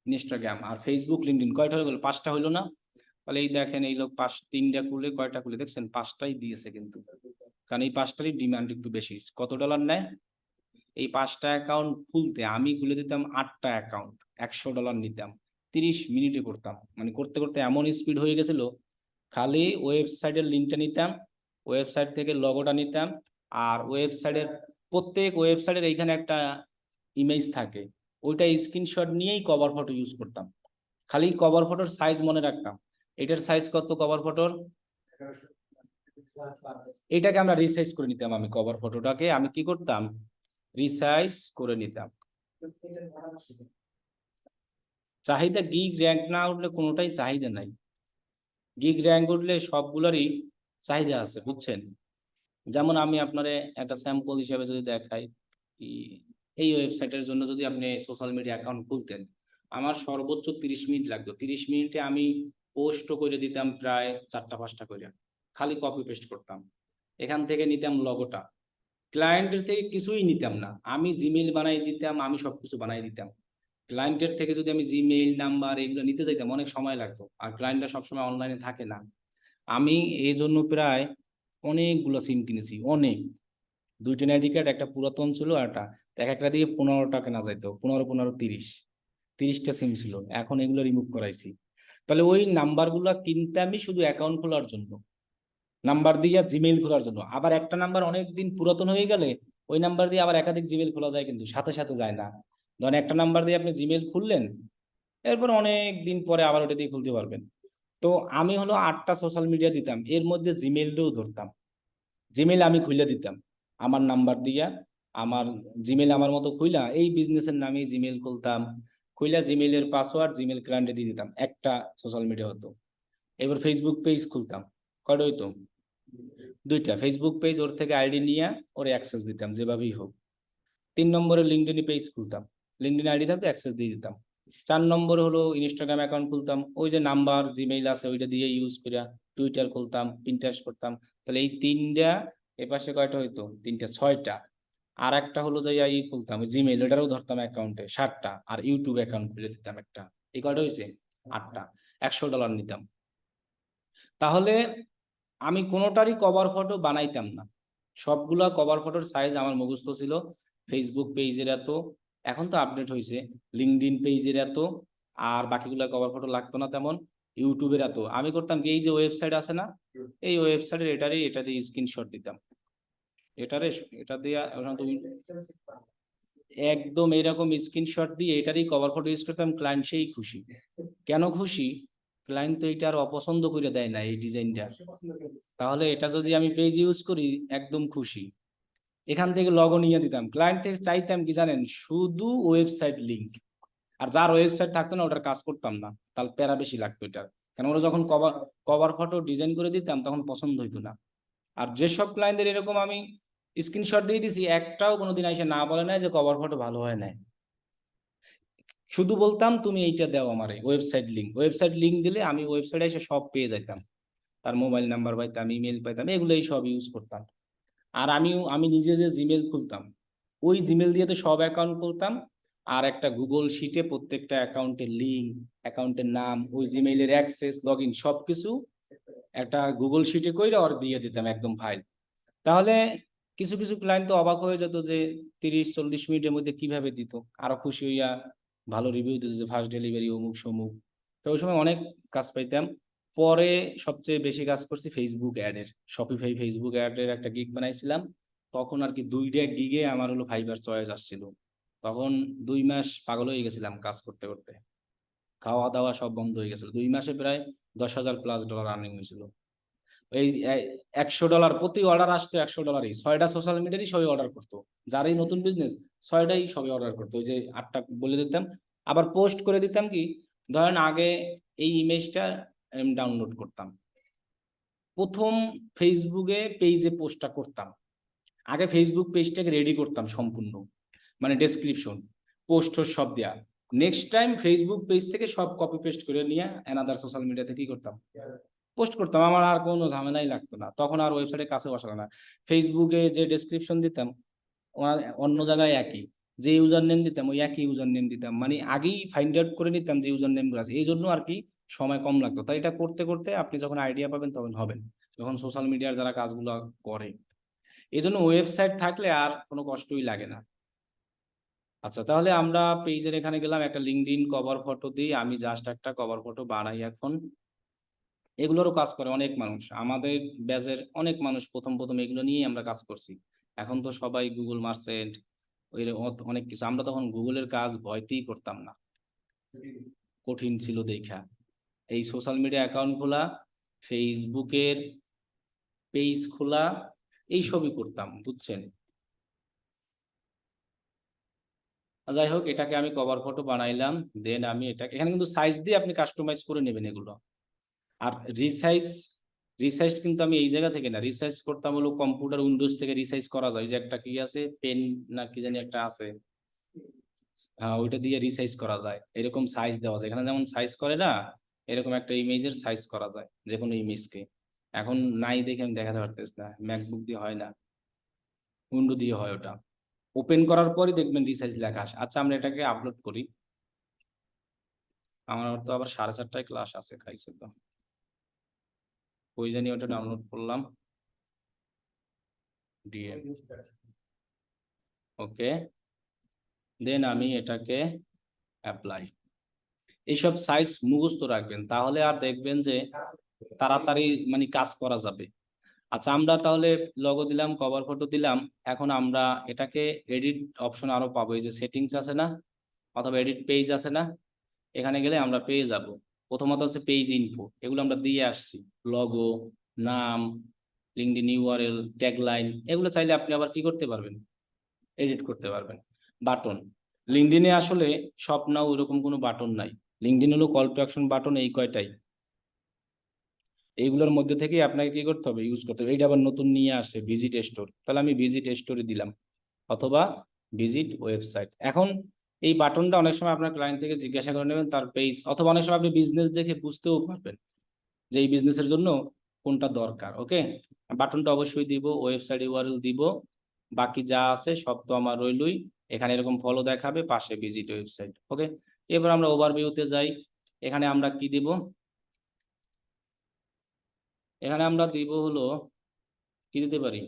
ইনস্টাগ্রাম আর ফেসবুক লিঙ্কডইন কয়টা হয়ে গেল, 5টা হইলো না? তাহলে এই দেখেন এই লোক 3টা খুলে কয়টা খুলে দেখছেন, 5টাই দিয়েছে কিন্তু, কারণ এই 5টারই ডিমান্ড একটু বেশি। কত ডলার নেয়? এই 5টা অ্যাকাউন্ট খুলতে আমি খুলে দিতাম 8টা অ্যাকাউন্ট, $100 নিতাম, 30 মিনিটে করতাম। মানে করতে করতে এমন স্পিড হয়ে গেছিল, খালি ওয়েবসাইটের লিঙ্কটা নিতাম, ওয়েবসাইট থেকে লগোটা নিতাম, আর ওয়েবসাইটের প্রত্যেক ওয়েবসাইটের এইখানে একটা ইমেজ থাকে, ওইটা স্ক্রিনশট নিয়েই কভার ফটো ইউজ করতাম। খালি কভার ফটোর সাইজ মনে রাখতাম, এটার সাইজ কত কভার ফটোর, এটাকে আমরা রিসাইজ করে নিতাম। আমি কভার ফটোটাকে আমি কি করতাম, রিসাইজ করে নিতাম। চাহিদা গিগ র্যাঙ্ক না উঠলে কোনোটাই চাহিদা নাই, গিগ র্যাঙ্ক উঠলে সবগুলোরই চাহিদা আছে, বুঝছেন? যেমন আমি আপনারে একটা স্যাম্পল হিসেবে যদি দেখাই, এই ওয়েবসাইটের জন্য যদি আপনি সোশ্যাল মিডিয়া অ্যাকাউন্ট খুলতেন, আমার সর্বোচ্চ 30 মিনিট লাগতো। 30 মিনিটে আমি পোস্টও করে দিতাম প্রায় 4টা-5টা করে, খালি কপি পেস্ট করতাম। এখান থেকে নিতাম লগোটা, ক্লায়েন্টের থেকে কিছুই নিতাম না, আমি জিমেইল বানাই দিতাম, আমি সবকিছু বানাই দিতাম। ক্লায়েন্টের থেকে যদি আমি জিমেইল নাম্বার এগুলো নিতে যাইতাম অনেক সময় লাগতো, আর ক্লায়েন্টরা সবসময় অনলাইনে থাকে না। আমি এই জন্য প্রায় অনেকগুলো সিম কিনেছি, অনেক, 2টা আইডি কার্ড, একটা পুরাতন ছিল আর একটা দিয়ে 15টা কেনা যাইতো, 30টা সিম ছিল, এখন এগুলো রিমুভ করাইছি। তাহলে ওই নাম্বারগুলো কিনতে আমি শুধু অ্যাকাউন্ট খোলার জন্য, নাম্বার দিয়ে জিমেইল খোলার জন্য। আবার একটা নাম্বার অনেকদিন পুরাতন হয়ে গেলে ওই নাম্বার দিয়ে আবার একাধিক জিমেইল খোলা যায়, কিন্তু সাথে সাথে যায় না। ধরেন একটা নাম্বার দিয়ে আপনি জিমেইল খুললেন, এরপর অনেক দিন পরে আবার ওটা দিয়ে খুলতে পারবেন। তো আমি হলো 8টা সোশ্যাল মিডিয়া দিতাম, এর মধ্যে জিমেইলটাও ধরতাম, জিমেইল আমি খুলে দিতাম আমার নাম্বার দিয়া, আমার জিমেইল আমার মতো খুইলা এই বিজনেসের নামে জিমেইল খুলতাম, খুইলা জিমেইলের পাসওয়ার্ড জিমেইল ক্লায়েন্টে দিয়ে দিতাম, একটা সোশ্যাল মিডিয়া হতো। এবার ফেসবুক পেজ খুলতাম, কয়টা হইতো, 2টা ফেসবুক পেজ, ওর থেকে আইডি নিয়ে ওর অ্যাক্সেস দিতাম যেভাবেই হোক। 3 নম্বরে লিঙ্কডইন পেজ খুলতাম, লিঙ্কডইন আইডি থাকতো অ্যাক্সেস দিয়ে দিতাম। 4 নম্বরে হলো ইনস্টাগ্রাম অ্যাকাউন্ট খুলতাম, ওই যে নাম্বার জিমেইল আছে ওইটা দিয়ে ইউজ করে টুইটার খুলতাম, পিন্টারেস্ট করতাম। তাহলে এই 3টা, এপাশে কয়টা হইতো, 3টা 6টা। আর একটা হলো যে ই খুলতাম জিমেইল, ওটারও ধরতাম অ্যাকাউন্টে 7টা, আর ইউটিউব অ্যাকাউন্ট খুলে দিতাম একটা। এই কয়টা হয়েছে, 8টা, $100 নিতাম। তাহলে আমি কোনোটারই কভার ফটো বানাইতাম না, সবগুলা কভার ফটোর সাইজ আমার মুখস্থ ছিল। ফেসবুক পেজের এত, এখন তো আপডেট হয়েছে, লিঙ্কডইন পেজের এত, আর বাকিগুলা কভার ফটো লাগতো না তেমন। ইউটিউবের এত, আমি করতাম কি, এই যে ওয়েবসাইট আছে না, এই ওয়েবসাইটের এটা দিয়ে স্ক্রিনশট দিতাম, এটা দিয়ে তুমি একদম এরকম স্ক্রিনশট দিয়ে এটারই কভার ফটো ইউজ করতাম, ক্লায়েন্ট সেই খুশি। কেন খুশি? ক্লায়েন্ট তো এটা আর অপছন্দ করে দেয় না এই ডিজাইনটা, তাহলে এটা যদি আমি পেজ ইউজ করি একদম খুশি। এখান থেকে লগো নিয়ে দিতাম, ক্লায়েন্ট থেকে চাইতাম কি জানেন, শুধু ওয়েবসাইট লিংক। আর যার ওয়েবসাইট থাকতো না ওটার কাজ করতাম না, তাহলে প্যারা বেশি লাগতো এটার, কেন ওরা যখন কভার ফটো ডিজাইন করে দিতাম তখন পছন্দ হইতো না। আর যেসব ক্লায়েন্টদের এরকম আমি স্ক্রিনশট দিয়ে দিছি, একটাও কোনোদিন এসে না বলে নাই যে কভার ফটো ভালো হয় নাই, শুধু বলতাম তুমি এইটা দাও আমারে ওয়েবসাইট লিংক দিলে আমি ওয়েবসাইটে এসে সব পেয়ে যাইতাম, তার মোবাইল নাম্বার পাইতাম, ইমেল পাইতাম, এগুলোই সব ইউজ করতাম। আর আমি নিজে যে জিমেল খুলতাম, ওই জিমেল দিয়ে তো সব অ্যাকাউন্ট খুলতাম, আর একটা গুগল শিটে প্রত্যেকটা অ্যাকাউন্টের লিঙ্ক, অ্যাকাউন্টের নাম, ওই জিমেইলের অ্যাক্সেস, লগ ইন সবকিছু একটা গুগল শিটে কইরা ওর দিয়ে দিতাম একদম ফাইল। তাহলে কিছু কিছু ক্লায়েন্ট তো অবাক হয়ে যেত যে 30-40 মিনিটের মধ্যে কিভাবে দিত, আরো খুশি হইয়া ভালো রিভিউ দিত যে ফার্স্ট ডেলিভারি অমুক সমুক। তো ওই সময় অনেক কাজ পাইতাম। পরে সবচেয়ে বেশি কাজ করছি ফেসবুক অ্যাডের, শপিফাই ফেসবুক অ্যাডের একটা গিগ বানাইছিলাম। তখন আর কি 2টা গিগে আমার হলো ফাইবার চয়েস আসছিল, তখন 2 মাস পাগল হয়ে গেছিলাম কাজ করতে করতে, খাওয়া দাওয়া সব বন্ধ হয়ে গেছিল। 2 মাসে প্রায় $10,000+ আর্নিং হয়েছিল। এই $100 প্রতি অর্ডার আসতো, $100, 6টা সোশ্যাল মিডিয়ারই সবাই অর্ডার করতো, যারাই নতুন বিজনেস 6টাই সবাই অর্ডার করতো। ওই যে 8টা বলে দিতাম, আবার পোস্ট করে দিতাম কি, ধরেন আগে এই ইমেজটা আমি ডাউনলোড করতাম, প্রথম ফেসবুকে পেজে পোস্টটা করতাম, আগে ফেসবুক পেজটাকে রেডি করতাম সম্পূর্ণ, মানে ডেসক্রিপশন পোস্ট সব দেয়া। নেক্সট টাইম ফেসবুক পেজ থেকে সব কপি পেস্ট করে নিয়ে অ্যানাদার সোশ্যাল মিডিয়াতে কি করতাম, পোস্ট করতাম। আমার আর কোনো ঝামেলাই লাগতো না, তখন আর ওয়েবসাইটের কাছে বসালো না। ফেসবুকে যে ডেসক্রিপশন দিতাম অন্য জায়গায় একই, যে ইউজার নেম দিতাম ওই একই ইউজার নেম দিতাম, মানে আগেই ফাইন্ড আউট করে নিতাম যে ইউজার নেম গুলো আছে, এই জন্য আর কি সময় কম লাগতো। তাই এটা করতে করতে আপনি যখন আইডিয়া পাবেন তখন হবেন, যখন সোশ্যাল মিডিয়ার যারা কাজগুলো করে। এই জন্য ওয়েবসাইট থাকলে আর কোনো কষ্টই লাগে না। আচ্ছা, তাহলে আমরা পেজের এখানে গেলাম, একটা লিঙ্কডইন কভার ফটো দিই। আমি জাস্ট একটা কভার ফটো বানাই এখন। এগুলোরও কাজ করে অনেক মানুষ, আমাদের ব্যাচের অনেক মানুষ প্রথম প্রথম এগুলো নিয়েই আমরা কাজ করছি। এখন তো সবাই গুগল মার্চেন্ট ওই অনেক কিছু, আমরা তখন গুগলের কাজ ভয়তেই করতাম না, কঠিন ছিল দেখা। এই সোশ্যাল মিডিয়া অ্যাকাউন্ট খোলা, ফেসবুকের পেজ খোলা, এইসবই করতাম, বুঝছেন। যাই হোক, এটাকে আমি কভার ফটো বানাইলাম, দেন আমি এটাকে এখানে কিন্তু সাইজ দিয়ে আপনি কাস্টমাইজ করে নেবেন এগুলো। আর রিসাইজ কিন্তু আমি এই জায়গা থেকে না, রিসাইজ করতাম হলো কম্পিউটার উইন্ডোজ থেকে রিসাইজ করা যায়, যে একটা কি আছে পেন না কি জানি একটা আছে, হ্যাঁ ওইটা দিয়ে রিসাইজ করা যায়, এরকম সাইজ দেওয়া যায়। এখানে যেমন সাইজ করে না, এরকম একটা ইমেজের সাইজ করা যায় যে কোনো ইমেজকে। এখন নাই দেখে আমি দেখাতে পারতেছি না, ম্যাকবুক দিয়ে হয় না, উইন্ডো দিয়ে হয়। ওটা ওপেন করার পরই দেখবেন রিসাইজ লেখা আসে। আচ্ছা, আমরা এটাকে আপলোড করি। আমার তো আবার 4:30টায় ক্লাস আছে, খাইছে তো, ওই জানি ওটা ডাউনলোড করলাম, ডিএম, ওকে, দেন আমি এটাকে অ্যাপ্লাই। এইসব সাইজ মুখস্থ রাখবেন, তাহলে আর দেখবেন যে তাড়াতাড়ি মানে কাজ করা যাবে। আচ্ছা, আমরা তাহলে লগো দিলাম, কভার ফটো দিলাম। এখন আমরা এটাকে এডিট অপশন আরো পাবো, এই যে সেটিংস আছে না, অথবা এডিট পেজ আছে না, এখানে গেলে আমরা পেয়ে যাব। প্রথমত হচ্ছে পেজ ইনফো, এগুলো আমরা দিয়ে আসছি, লগো, নাম, লিঙ্কডইন ইউআরএল, ট্যাগলাইন, এগুলো চাইলে আপনি আবার কি করতে পারবেন, এডিট করতে পারবেন। বাটন, লিঙ্কডইনে আসলে সব না ওইরকম কোনো বাটন নাই, লিঙ্কডইন হলো কল টু অ্যাকশন বাটন এই কয়টাই, এইগুলোর মধ্যে থেকেই আপনাকে কি করতে হবে, ইউজ করতে হবে। এইটা আবার নতুন নিয়ে আসে ভিজিট স্টোর, তাহলে আমি ভিজিট স্টোরে দিলাম, অথবা ভিজিট ওয়েবসাইট। এখন এই বাটনটা অনেক সময় আপনার ক্লায়েন্ট থেকে জিজ্ঞাসা করে নেবেন তার পেজ, অথবা অনেক সময় আপনি বিজনেস দেখে বুঝতেও পারবেন যে এই বিজনেসের জন্য কোনটা দরকার। ওকে, বাটনটা অবশ্যই দিব, ওয়েবসাইট ইউআরএল দিব, বাকি যা আছে সব তো আমার রইলই। এখানে এরকম ফলো দেখাবে, পাশে ভিজিট ওয়েবসাইট। ওকে, এবার আমরা ওভারভিউতে যাই। এখানে আমরা কি দিব, এখানে আমরা দিব হলো কি দিতে পারি,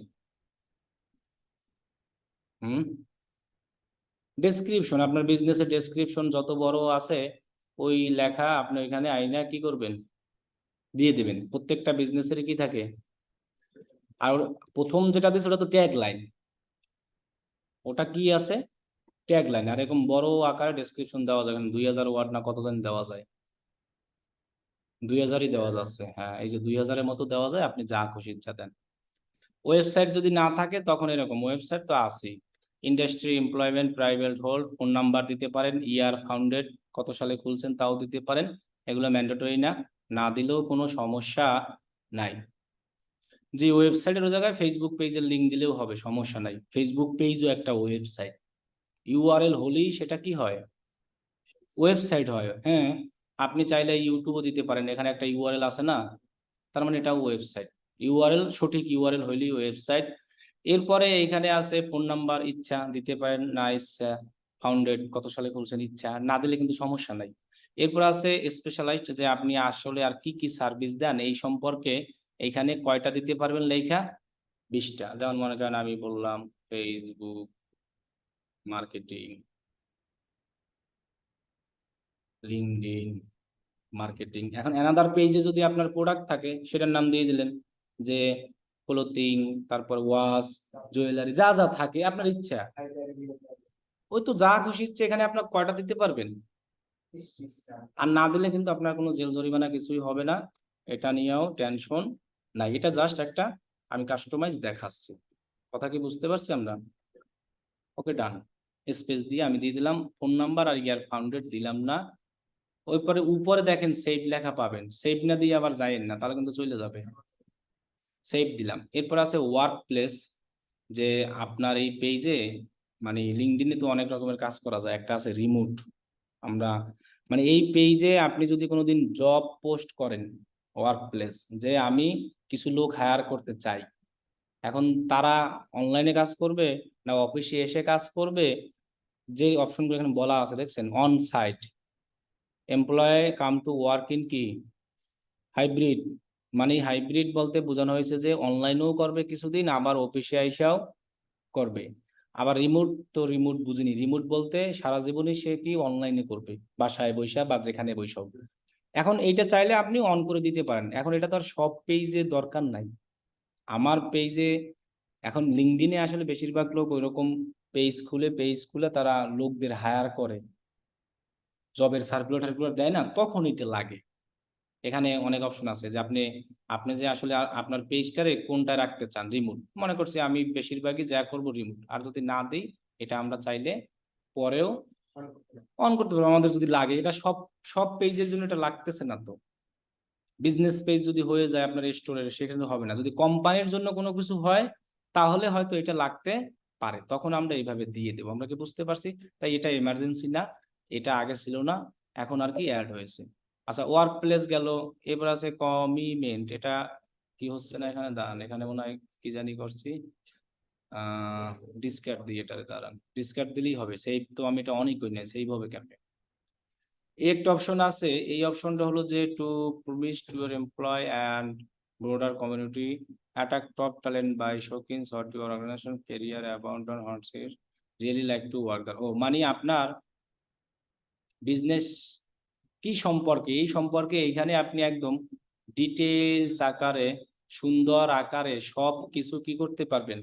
ডেসক্রিপশন। আপনার বিজনেসের ডেসক্রিপশন যত বড় আছে ওই লেখা আপনি এখানে আইনা কি করবেন, দিয়ে দিবেন। প্রত্যেকটা বিজনেসের কি থাকে, আর প্রথম যেটা দিচ্ছে ওটা তো ট্যাগ লাইন, ওটা কি আছে, ট্যাগ লাইন। আর এরকম বড় আকারে ডেসক্রিপশন দেওয়া যায়, 2000 ওয়ার্ড না কতদিন দেওয়া যায়, 2000ই দেওয়া যাচ্ছে। হ্যাঁ, এই যে 2000-এর মতো দেওয়া যায়, আপনি যা খুশি ইচ্ছা দেন। ওয়েবসাইট যদি না থাকে তখন এরকম, ওয়েবসাইট তো আছেই, industry, employment, private hold, phone number দিতে পারেন, ইয়ার ফাউন্ডেড, কত সালে খুলছেন তাও দিতে পারেন। এগুলো ম্যান্ডেটরি না, না দিলেও কোনো সমস্যা নাই। যে ওয়েবসাইটের জায়গায় ফেসবুক পেজের লিঙ্ক দিলেও হবে, সমস্যা নাই। ফেসবুক পেজও একটা ওয়েবসাইট, ইউআরএল হলেই সেটা কি হয়, ওয়েবসাইট হয়। হ্যাঁ, আপনি চাইলে ইউটিউবও দিতে পারেন, এখানে একটা ইউআরএল আছে না, তার মানে এটাও ওয়েবসাইট। ইউআরএল, সঠিক ইউআরএল হইলেই ওয়েবসাইট। এরপরে এখানে আছে ফোন নাম্বার, ইচ্ছা দিতে পারেন, না ইচ্ছা ফাউন্ডেড, কত সালে খুলছেন, ইচ্ছা না দিলে কিন্তু সমস্যা নাই। এরপর আছে স্পেশালাইজড, যে আপনি আসলে আর কি কি সার্ভিস দেন এই সম্পর্কে এইখানে কয়টা দিতে পারবেন লেখা, 20টা। যেমন মনে করেন আমি বললাম ফেসবুক মার্কেটিং, লিঙ্কডইন মার্কেটিং। এখন অ্যানাদার পেজে যদি আপনার প্রোডাক্ট থাকে সেটার নাম দিয়ে দিলেন, যে ক্লোথিং, তারপর ওয়াশ, জুয়েলারি, যা যা থাকে আপনার ইচ্ছা, ওই তো যা খুশি ইচ্ছে এখানে আপনার কয়টা দিতে পারবেন। আর না দিলে কিন্তু আপনার কোনো জেল জরিমানা কিছুই হবে না, এটা নিয়েও টেনশন নাই। এটা জাস্ট একটা আমি কাস্টমাইজ দেখাচ্ছি, কথা কি বুঝতে পারছি আমরা। ওকে, ডান। স্পেস দিয়ে আমি দিয়ে দিলাম ফোন নাম্বার, আর ইয়ার ফাউন্ডেড দিলাম না। ওই পরে উপরে দেখেন সেভ লেখা পাবেন, সেভ না দিয়ে আবার যাইেন না, তাহলে কিন্তু চলে যাবে। সেভ দিলাম। এরপর আছে ওয়ার্ক প্লেস, যে আপনার এই পেজে মানে লিঙ্কডইনে তো অনেক রকমের কাজ করা যায়, একটা আছে রিমোট। আমরা মানে এই পেজে আপনি যদি কোনোদিন জব পোস্ট করেন, ওয়ার্ক প্লেস, যে আমি কিছু লোক হায়ার করতে চাই, এখন তারা অনলাইনে কাজ করবে না অফিসে এসে কাজ করবে, যে অপশনগুলো এখানে বলা আছে দেখছেন, on site employ come to work in কি হাইব্রিড, মানে হাইব্রিড বলতে বোঝানো হয়েছে যে অনলাইনেও করবে কিছুদিন, আবার অফিসে আইসাও করবে। আবার রিমোট তো রিমোট বুঝিনি, রিমোট বলতে সারা জীবনই সে কি অনলাইনে করবে, বাসায় বৈশা বা যেখানে বৈশাও। এখন এইটা চাইলে আপনি অন করে দিতে পারেন। এখন এটা তো আর সব পেজে দরকার নাই। আমার পেজে এখন লিঙ্কডইনে আসলে বেশিরভাগ লোক ওইরকম পেজ খুলে তারা লোকদের হায়ার করে, জবের সার্কুলার দেয় না, তখন এটা লাগে। এখানে অনেক অপশন আছে যে আপনি আপনি যে আসলে আপনার পেজটারে কোনটা রাখতে চান, রিমোট মনে করছি আমি বেশিরভাগই যা করব রিমোট, আর যদি না দিই এটা আমরা চাইলে পরেও অন করতে পারবো আমাদের যদি লাগে। এটা সব সব পেজের জন্য এটা লাগতেছে না তো। বিজনেস পেজ যদি হয়ে যায় আপনার স্টোরের, সেখানে হবে না। যদি কোম্পানির জন্য কোনো কিছু হয় তাহলে হয়তো এটা লাগতে পারে, তখন আমরা এইভাবে দিয়ে দেবো। আমরা কি বুঝতে পারছি? তাই এটা এমার্জেন্সি না, এটা আগে ছিল না, এখন আর কি অ্যাড হয়েছে। আচ্ছা, ওয়ার্ক প্লেস গেল, এবার আছে কমিটমেন্ট। এটা কি হচ্ছে না এখানে, দাঁড়ান, এখানে মনে হয় কি জানি করছি, ডিসকার্ড দিয়ে এটারে, দাঁড়ান, ডিসকার্ড দিলেই হবে। সেই তো আমি এটা অনই করি না, সেই ভাবে কেমনে। একটা অপশন আছে, এই অপশনটা হলো যে to promise to your employ and broader community attack top talent by shocking short your organization career abandon হর্সের রিয়েলি লাইক টু ওয়ার্ক। ও মানে আপনার বিজনেস কি সম্পর্কে, এই সম্পর্কে এইখানে আপনি একদম ডিটেলস আকারে, সুন্দর আকারে সব কিছু কি করতে পারবেন,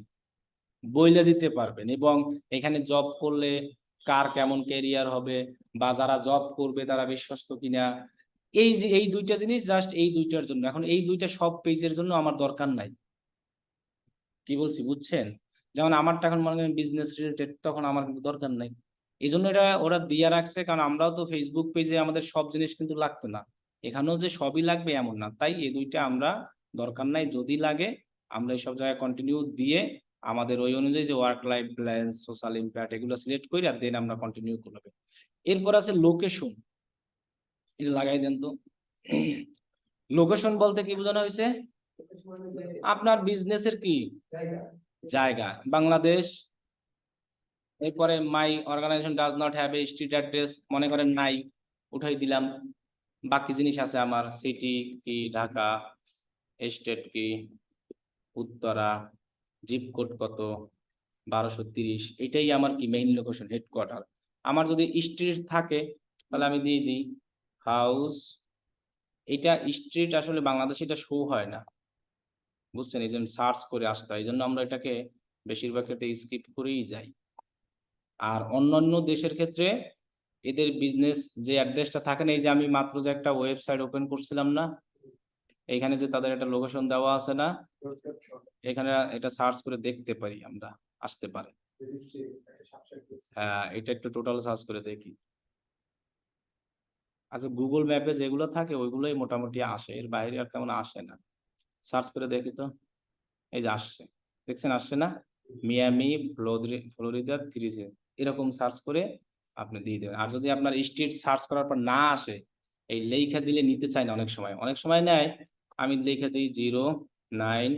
বইলে দিতে পারবেন। এবং এখানে জব করলে কার কেমন ক্যারিয়ার হবে, বা যারা জব করবে তারা বিশ্বস্ত কিনা, এই যে এই দুইটা জিনিস, জাস্ট এই দুইটার জন্য। এখন এই দুইটা সব পেজের জন্য আমার দরকার নাই। কি বলছি বুঝছেন? যেমন আমারটা এখন মনে করেন বিজনেস রিলেটেড, তখন আমার কিন্তু দরকার নাই। এই জন্য এটা ওরা দিয়ে রাখছে, কারণ আমরাও তো ফেসবুক পেজে আমাদের সব জিনিস কিন্তু লাগতো না, এখানেও যে সবই লাগবে এমন না। তাই এই দুইটা আমরা দরকার নাই, যদি লাগে আমরা এইসব জায়গায় কন্টিনিউ দিয়ে আমাদের ওই অনুযায়ী যে work life balance, social impact এগুলো সিলেক্ট করে আর দেন আমরা কন্টিনিউ করবে। এরপর আছে লোকেশন, এটা লাগাই দেন তো। লোকেশন বলতে কি বোঝানো হয়েছে? আপনার বিজনেসের কি জায়গা, বাংলাদেশ। এরপরে my organization does not have a street address, মনে করেন নাই, উঠাই দিলাম। বাকি জিনিস আছে আমার, সিটি কি ঢাকা, স্টেট কি উত্তরা, জিপ কোড কত 1230, এটাই আমার কি মেইন লোকেশন, হেডকোয়ার্টার। আমার যদি স্ট্রিট থাকে তাহলে আমি দিয়ে দিই হাউস। এটা স্ট্রিট আসলে বাংলাদেশে এটা শো হয় না, বুঝছেন, এই জন্য সার্চ করে আসতে হয়, এই জন্য আমরা এটাকে বেশিরভাগ ক্ষেত্রে স্কিপ করেই যাই। আর অন্যান্য দেশের ক্ষেত্রে এদের বিজনেস যে অ্যাড্রেসটা থাকে না, এই যে আমি মাত্র যে একটা ওয়েবসাইট ওপেন করছিলাম না, এখানে যে তাদের একটা লোকেশন দেওয়া আছে না, এখানে এটা সার্চ করে দেখতে পারি আমরা, আসতে পারে। হ্যাঁ, এটা একটু টোটাল সার্চ করে দেখি। আচ্ছা, গুগল ম্যাপে যেগুলো থাকে ওইগুলোই মোটামুটি আসে, এর বাইরে আর তেমন আসে না। সার্চ করে দেখি তো, এই যে আসছে, দেখছেন আসছে না, মিয়ামি ফ্লোরিদা 30, এরকম সার্চ করে আপনি দিয়ে দেবেন। আর যদি আপনার স্ট্রিট সার্চ করার পর না আসে, এই লেখা দিলে নিতে চায় না, অনেক সময় নেয়। আমি লেখা দিই 09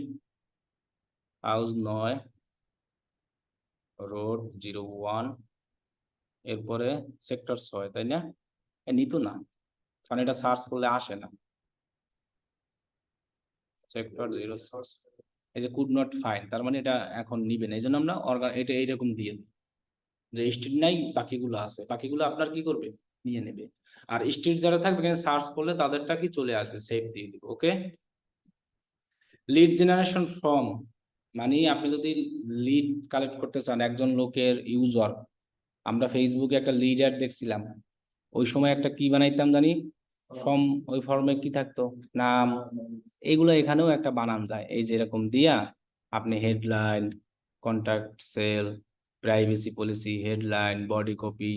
হাউস 9 রোড 01, এরপরে সেক্টর 6, তাই না? নিত না, কারণ এটা সার্চ করলে আসে না। সেক্টর 06, এই যে কুড নট ফাইন্ড, তার মানে এটা এখন নিবে না, এই জন্য আমরা এটা এইরকম দিয়ে দিই যে স্ট্রিট নাই, বাকিগুলো আছে, বাকিগুলো আপনার কি করবে, নিয়ে নেবে। আর স্ট্রিট যারা থাকবে এখানে সার্চ করলে তাদেরটা কি চলে আসবে, সেভ দিয়ে দিব। ওকে, লিড জেনারেশন ফর্ম, মানে আপনি যদি লিড কালেক্ট করতে চান একজন লোকের ইউজার, আমরা ফেসবুকে একটা লিড অ্যাড দেখছিলাম, ওই সময় একটা কি বানাইতাম জানি ফর্ম, ওই ফর্মে কি থাকতো, নাম, এগুলো এখানেও একটা বানান যায়, এই যে এরকম দিয়া আপনি headline, contact cell, privacy policy, headline, body copy,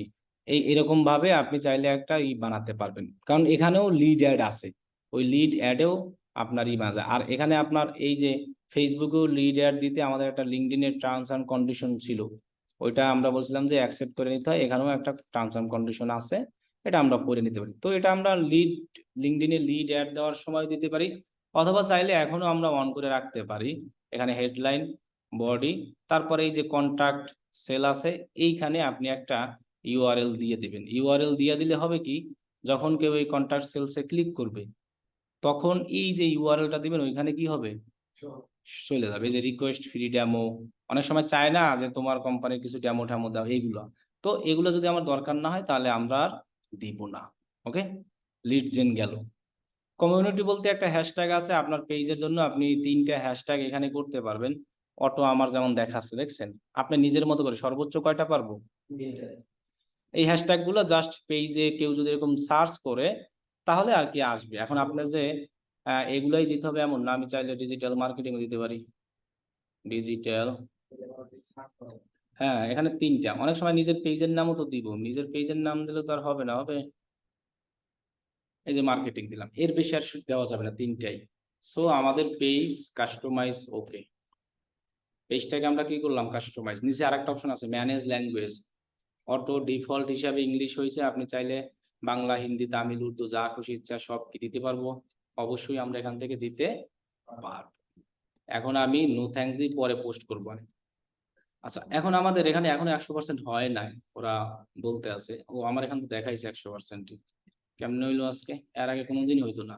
এরকম ভাবে আপনি চাইলে একটা বানাতে পারবেন। কারণ এখানেও লিড অ্যাড আছে, ওই লিড অ্যাডেও আপনারই মাঝে। আর এখানে আপনার এই যে ফেসবুকেও লিড অ্যাড দিতে আমাদের একটা লিঙ্কডইনের টার্মস অ্যান্ড কন্ডিশন ছিল, ওইটা আমরা বলছিলাম যে অ্যাকসেপ্ট করে নিতে হয়। এখানেও একটা টার্মস অ্যান্ড কন্ডিশন আছে, এটা আমরা করে নিতে পারি। তো এটা আমরা লিঙ্কডইনে লিড অ্যাড দেওয়ার সময় দিতে পারি, অথবা চাইলে এখনো আমরা অন করে রাখতে পারি। এখানে হেডলাইন, বডি, তারপরে এই যে কন্ট্যাক্ট সেল আছে, এইখানে আপনি একটা ইউআরএল দিয়ে দিবেন। ইউআরএল দিয়ে দিলে হবে কি, যখন কেউ এই কন্ট্যাক্ট সেলসে ক্লিক করবে তখন এই যে ইউআরএলটা দিবেন ওইখানে কি হবে, চলে যাবে। এই যে রিকোয়েস্ট ফ্রি ডেমো, অনেক সময় চায় না যে তোমার কোম্পানির কিছু ডেমো টেমো দাও, এইগুলো। তো এগুলো যদি আমার দরকার না হয় তাহলে আমরা আর দিব না। ওকে, লিড জেন গেল। কমিউনিটি বলতে একটা হ্যাশট্যাগ আছে আপনার পেজের জন্য, আপনি 3টা হ্যাশট্যাগ এখানে করতে পারবেন। অটো আমার যেমন দেখাচ্ছে দেখছেন, আপনি নিজের মতো করে সর্বোচ্চ কয়টা পারবো, এই হ্যাশট্যাগ গুলো জাস্ট পেজে কেউ যদি এরকম সার্চ করে তাহলে আর কি আসবে। এখন আপনার যে এগুলাই দিতে হবে এমন না, আমি চাইলে ডিজিটাল মার্কেটিং দিতে পারি, ডিজিটাল। হ্যাঁ, এখানে 3টা, অনেক সময় নিজের পেজের নামও তো দিব, নিজের পেজের নাম দিলে তো আর হবে না, হবে এই যে মার্কেটিং দিলাম, এর বেশি আর দেওয়া যাবে না, 3টাই। সো আমাদের পেজ কাস্টমাইজ, ওকে, পেজটাকে আমরা কি করলাম, কাস্টমাইজ। নিচে আরেকটা অপশন আছে ম্যানেজ ল্যাঙ্গুয়েজ, অটো ডিফল্ট হিসাবে ইংলিশ হয়েছে, আপনি চাইলে বাংলা, হিন্দি, তামিল, উর্দু যা খুশি ইচ্ছা সব কি দিতে পারবো, অবশ্যই আমরা এখান থেকে দিতে পারবো। এখন আমি নো থ্যাঙ্কস দিয়ে পরে পোস্ট করবো। আচ্ছা, এখন আমাদের এখানে এখনো 100% হয় নাই, ওরা বলতে আছে। ও আমার এখানে তো দেখাইছে 100%। কেমন হইলো আজকে, এর আগে কোনোদিনই হইতো না।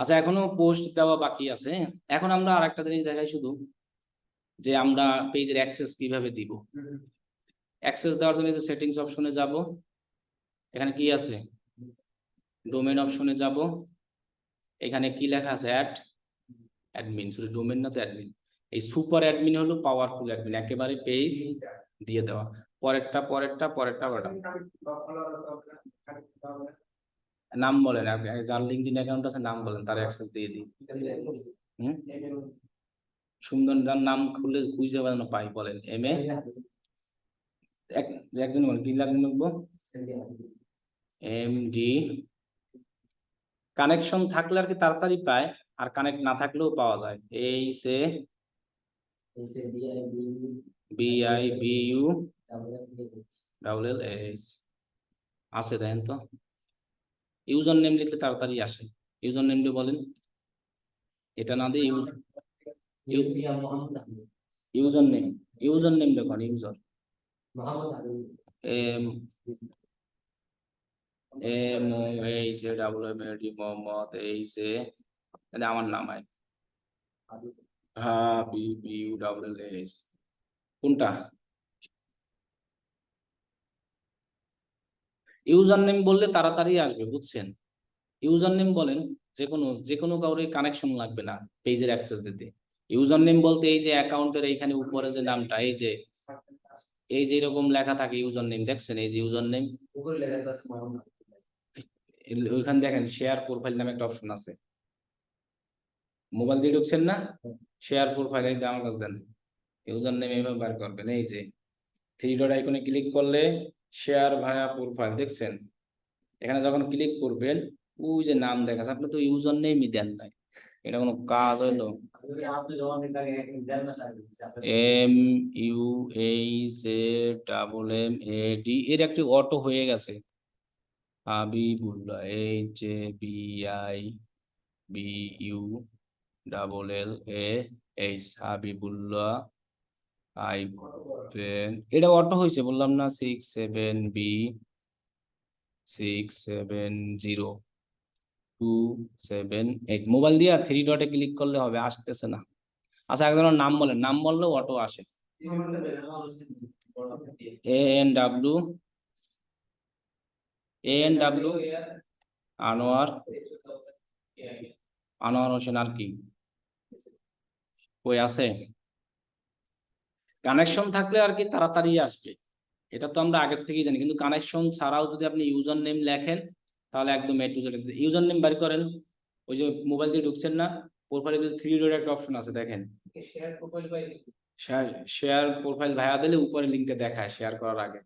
আচ্ছা, এখনো পোস্ট দেওয়া বাকি আছে। এখন আমরা আরেকটা জিনিস দেখাই শুধু, যে আমরা পেজের অ্যাক্সেস কিভাবে দিব। অ্যাক্সেস দেওয়ার জন্য যে সেটিংস অপশনে যাব, এখানে কি আছে, ডোমেন অপশনে যাব, এখানে কি লেখা আছে, অ্যাডমিন, শুধু ডোমেন না তো অ্যাডমিন। এই সুপার অ্যাডমিন হলো পাওয়ারফুল অ্যাডমিন, একেবারে পেজ দিয়ে দেওয়া। পরেরটা পরেরটা পরেরটা পরেরটা নাম বলেন, আপনি যার লিঙ্কডইন অ্যাকাউন্ট আছে নাম বলেন, তার অ্যাক্সেস দিয়ে দিই। সুন্দর, যার নাম খুলে খুঁজে পাবেন না পাই, বলেন এম এ একজন বলেন, কি লিখবো, MD। কানেকশন থাকলে আর কি তাড়াতাড়ি পায়, আর কানেক্ট না থাকলেও পাওয়া যায়। এই সে BIBU LLS আছে, দেখেন তো। ইউজার নেম লিখলে তাড়াতাড়ি আসে, ইউজার নেম দিয়ে বলেন, এটা না দিয়ে ইউজার নেম, ইউজার নেম দেখুন, ইউজার MOHAMMAD মোহাম্মদ, আমার নাম হয় HABIBULLS। কোনটা, ইউজার নেম বললে তাড়াতাড়ি আসবে, বুঝছেন। ইউজার নেম বলেন, যে কোনো কাউরে কানেকশন লাগবে না পেজের অ্যাক্সেস দিতে। ইউজার নেম বলতে এই যে অ্যাকাউন্টের এইখানে উপরে যে নামটা, এই যে এরকম লেখা থাকে ইউজার নেম, দেখছেন এই যে ইউজার নেম, ওইখানে দেখেন শেয়ার প্রোফাইল নামে একটা অপশন আছে, মোবাইল দিয়ে ঢুকছেন না, শেয়ার প্রোফাইল, এই আমার কাছে দেন, ইউজার নেম এইভাবে বার করবেন। এই যে 3 ডট আইকনে ক্লিক করলে শেয়ার ভায়া প্রোফাইল, দেখছেন। এখানে যখন ক্লিক করবেন ওই যে নাম দেখাচ্ছে, আপনি তো ইউজার নেমই দেন নাই, এটা কোনো কাজ হলো। MUHAMMAD এর একটি অটো হয়ে গেছে, হাবিবুল্লাহ, HABIBULLAH, হাবিবুল্লাহ এটা অটো হয়েছে বললাম না, 67B6702778। মোবাইল দিয়ে 3 ডটে ক্লিক করলে হবে, আসতেছে না। আচ্ছা, একজনের নাম বলেন, নাম বললেও অটো আসে। ANW আনোয়ার, আনোয়ার হোসেন, আর কি কই আছে। কানেকশন থাকলে আর কি তাড়াতাড়ি আসবে, এটা তো আমরা আগের থেকেই জানি। কিন্তু কানেকশন ছাড়াও যদি আপনি ইউজার নেম লেখেন তাহলে একদম A to Z। User name বের করেন, ওই যে মোবাইল দিয়ে ঢুকছেন না, প্রোফাইলে 3 ডট একটা অপশন আছে, দেখেন শেয়ার প্রোফাইল ভাইয়া দিলে উপরে লিঙ্কটা দেখায় শেয়ার করার আগে,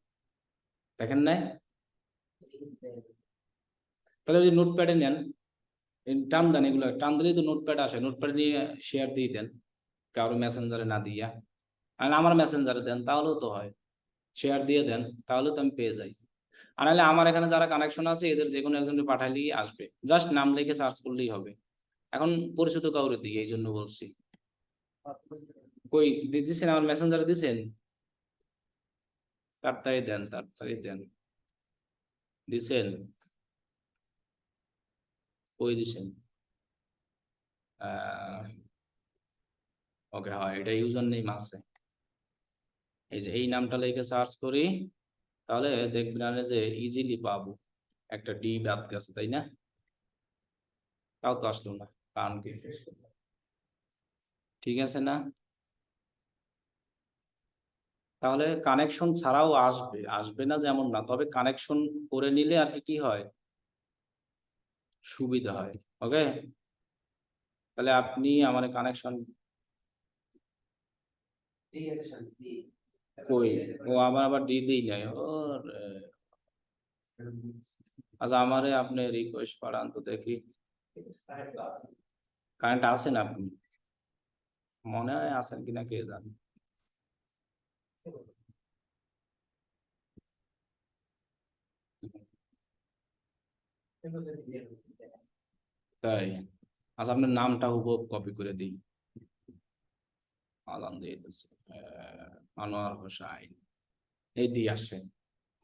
দেখেন নাই। তাহলে ওই নোটপ্যাডে নেন, টান দেন, এগুলো টান দিলেই তো নোটপ্যাড আসে, নোটপ্যাড নিয়ে শেয়ার দিয়ে দেন কারো মেসেঞ্জারে না দিয়া, আর আমার মেসেঞ্জারে দেন তাহলেও তো হয়, শেয়ার দিয়ে দেন তাহলে তো আমি পেয়ে যাই। আর নাহলে আমার এখানে যারা কানেকশন আছে এদের যে কোনো একজনকে পাঠাইলেই আসবে, জাস্ট নাম লিখে সার্চ করলেই হবে। এখন পরিচিত কাউরে দিই এই জন্য বলছি। কই দিচ্ছেন, আমার মেসেঞ্জারে দিছেন? তাড়াতাড়ি দেন, তাড়াতাড়ি দেন। দিছেন? কই দিছেন? ওকে, হয়, এটা ইউজার নেম আছে। এই যে এই নামটা লিখে সার্চ করি, তাহলে দেখবেন যে ইজিলি পাবো। একটা ডি বাদ গেছে, তাই না? তাও তো আসলো না, কারণ কি? ঠিক আছে না? তাহলে কানেকশন ছাড়াও আসবে, আসবে না যেমন না, তবে কানেকশন করে নিলে আর কি হয়, সুবিধা হয়। ওকে, তাহলে আপনি আমার কানেকশন কই, ও আবার ডি দিই নাই ওর। আচ্ছা, আমারে আপনি রিকোয়েস্ট পাঠান তো দেখি। কারেন্ট আছেন আপনি? মনে হয় আছেন কিনা কে জানে। তাই? আচ্ছা, আপনার নামটা হুবহু কপি করে দিই। আনোয়ার হোসাইন, এই দিয়ে আসছে।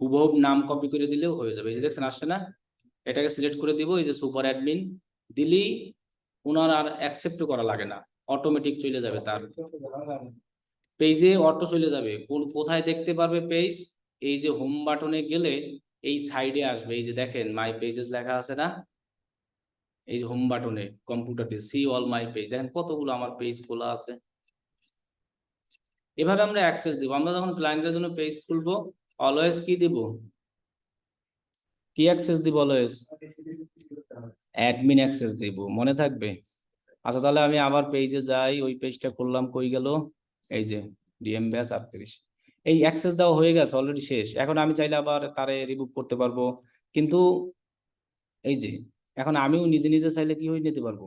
হুবহু নাম কপি করে দিলেও হয়ে যাবে। এই যে দেখছেন আসছে না? এটাকে সিলেক্ট করে দিব, এই যে সুপার অ্যাডমিন দিলেই ওনার আর অ্যাকসেপ্ট করা লাগে না, অটোমেটিক চলে যাবে তার পেজে, অটো চলে যাবে। কোথায় দেখতে পারবে পেজ? এই যে হোম বাটনে গেলে এই সাইডে আসবে, এই যে দেখেন মাই পেজেস লেখা আছে না, এই যে হোম বাটনে কম্পিউটারে সি অল মাই পেজ, দেখেন কতগুলো আমার পেজ খোলা আছে। এভাবে আমরা অ্যাক্সেস দিব। আমরা যখন ক্লায়েন্টের জন্য পেজ খুলবো অলওয়েজ কি দিব, কি অ্যাক্সেস দিব? অলওয়েজ অ্যাডমিন অ্যাক্সেস দিব, মনে থাকবে। আচ্ছা, তাহলে আমি আবার পেজে যাই, ওই পেজটা করলাম, কই গেল? এই যে ডিএম ব্যাস 38, এই অ্যাক্সেস দেওয়া হয়ে গেছে অলরেডি, শেষ। এখন আমি চাইলে আবার তারে রিমুভ করতে পারবো, কিন্তু এই যে এখন আমিও নিজে নিজে চাইলে কি হয়ে নিতে পারবো,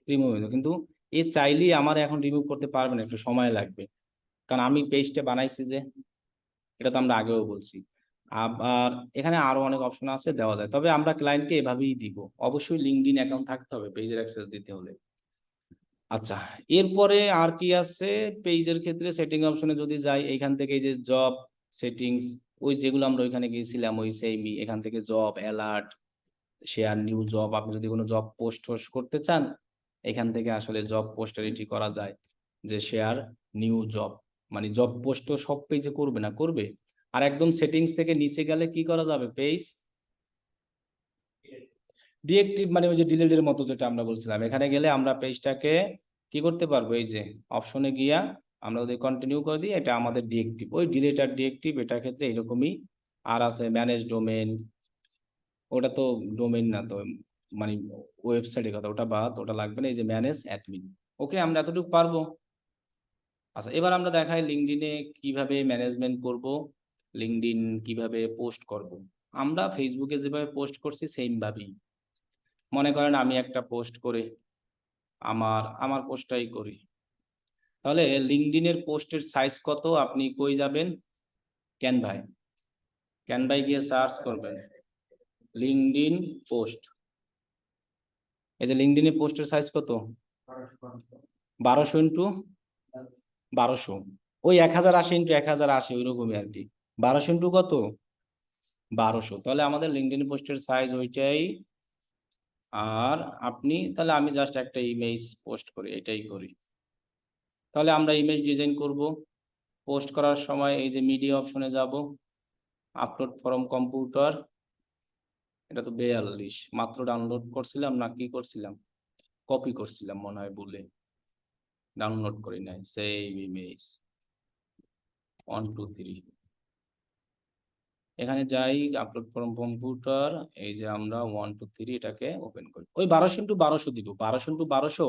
রিমুভ হয়ে যাবে। কিন্তু এ চাইলেই আমার এখন রিমুভ করতে পারবে না, একটু সময় লাগবে, কারণ আমি পেজটা বানাইছি যে, এটা তো আমরা আগেও বলছি। আবার এখানে আরো অনেক অপশন আছে, দেওয়া যায়, তবে আমরা ক্লায়েন্টকে এভাবেই দিব। অবশ্যই লিঙ্কডইন অ্যাকাউন্ট থাকতে হবে পেজের অ্যাক্সেস দিতে হলে। আচ্ছা, এরপরে আর কি আছে? পেজের ক্ষেত্রে সেটিং অপশনে যদি যাই, এইখান থেকে এই যে জব সেটিংস, ওই যেগুলো আমরা ওইখানে গিয়েছিলাম ওই সেমই, এখান থেকে job alert, share new job, আপনি যদি কোনো জব পোস্ট করতে চান এখান থেকে আসলে জব পোস্টারিটি করা যায়, যে শেয়ার নিউ জব, মানে জব পোস্ট তো সব পেজে করবে না, করবে। আর একদম সেটিংস থেকে নিচে গেলে কি করা যাবে, পেজ ডিএক্টিভ, মানে ওই যে ডিলিটের মতো যেটা আমরা বলছিলাম, এখানে গেলে আমরা পেজটাকে কি করতে পারবো, এই যে অপশনে গিয়া আমরা যদি কন্টিনিউ করে দিই, এটা আমাদের ডিএক্টিভ, ওই ডিলিট আর ডিএক্টিভ এটার ক্ষেত্রে এরকমই। আর আছে ম্যানেজ ডোমেন, ওটা তো ডোমেন না তো, মানে ওয়েবসাইটের কথা, ওটা বাদ, ওটা লাগবে না। এই যে ম্যানেজ অ্যাডমিন, ওকে, আমরা এতটুকু পারবো। আচ্ছা, এবার আমরা দেখাই লিঙ্কডইনে কিভাবে ম্যানেজমেন্ট করব, লিঙ্কডইন কিভাবে পোস্ট করব। আমরা ফেসবুকে যেভাবে পোস্ট করছি সেম ভাবেই, মনে করেন আমি একটা পোস্ট করে আমার আমার পোস্টটাই করি। তাহলে লিঙ্কডইনের পোস্টের সাইজ কত, আপনি কই যাবেন, ক্যানভায়, ক্যানভায় গিয়ে সার্চ করবেন লিঙ্কডইন পোস্ট। এই যে লিঙ্কডইনের পোস্টের সাইজ কত, 1200 ইন্টু 1200, ওই 1080 ইন্টু 1080, ওই রকমই আর কি। 1200 ইন্টু কত, 1200, তাহলে আমাদের লিঙ্কডইন পোস্টের সাইজ ওইটাই। আর আপনি তাহলে, আমি জাস্ট একটা ইমেজ পোস্ট করি, এটাই করি। তাহলে আমরা ইমেজ ডিজাইন করব, পোস্ট করার সময় এই যে মিডিয়া অপশনে যাব, আপলোড ফ্রম কম্পিউটার, এটা তো 42 মাত্র ডাউনলোড করছিলাম না কি করছিলাম, কপি করছিলাম মনে হয়, বলে ডাউনলোড করি নাই। সেভ ইমেজ 1 2 3, এখানে যাই, আপলোড ফ্রম কম্পিউটার, এই যে আমরা 1 2 3 এটাকে ওপেন করি। ওই 1200 ইন্টু 1200 দিব, 1200 ইন্টু 1200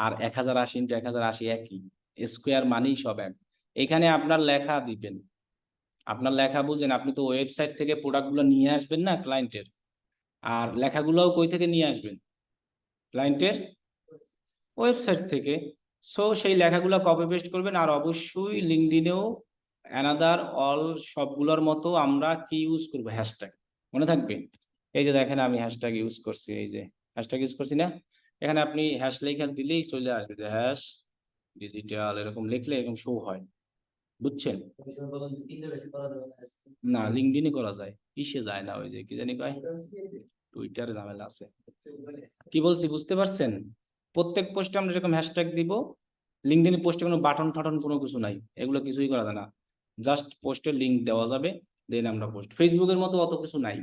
আর 1080 ইন্টু 1080 একই, স্কোয়ার মানেই সব এক। এখানে আপনার লেখা দিবেন, আপনার লেখা বুঝেন, আপনি তো ওয়েবসাইট থেকে প্রোডাক্টগুলো নিয়ে আসবেন না ক্লায়েন্টের, আর লেখাগুলোও কই থেকে নিয়ে আসবেন, ক্লায়েন্টের ওয়েবসাইট থেকে। সো সেই লেখাগুলো কপি পেস্ট করবেন। আর অবশ্যই লিঙ্কডইনেও অ্যানাদার অল সবগুলোর মতো আমরা কি ইউজ করবো, হ্যাশট্যাগ। মনে থাকবে, এই যে দেখেন আমি হ্যাশট্যাগ ইউজ করছি, এই যে হ্যাশট্যাগ ইউজ করছি না, এখানে আপনি হ্যাশ লেখা দিলেই চলে আসবে যে হ্যাশ ডিজিটাল, এরকম লিখলে এরকম শো হয়, বুঝছেন? না, লিঙ্কডইনে করা যায়, ইসে যায় না, ওই যে কি জানি কয়, টুইটারে ঝামেলা আছে। কি বলছি বুঝতে পারছেন? প্রত্যেক পোস্টে আমরা এরকম হ্যাশট্যাগ দিব। লিঙ্কডইনে পোস্টে কোনো বাটন ফাটন কোনো কিছু নাই, এগুলো কিছুই করা যায় না, জাস্ট পোস্টের লিঙ্ক দেওয়া যাবে, দেন আমরা পোস্ট। ফেসবুকের মতো অত কিছু নাই।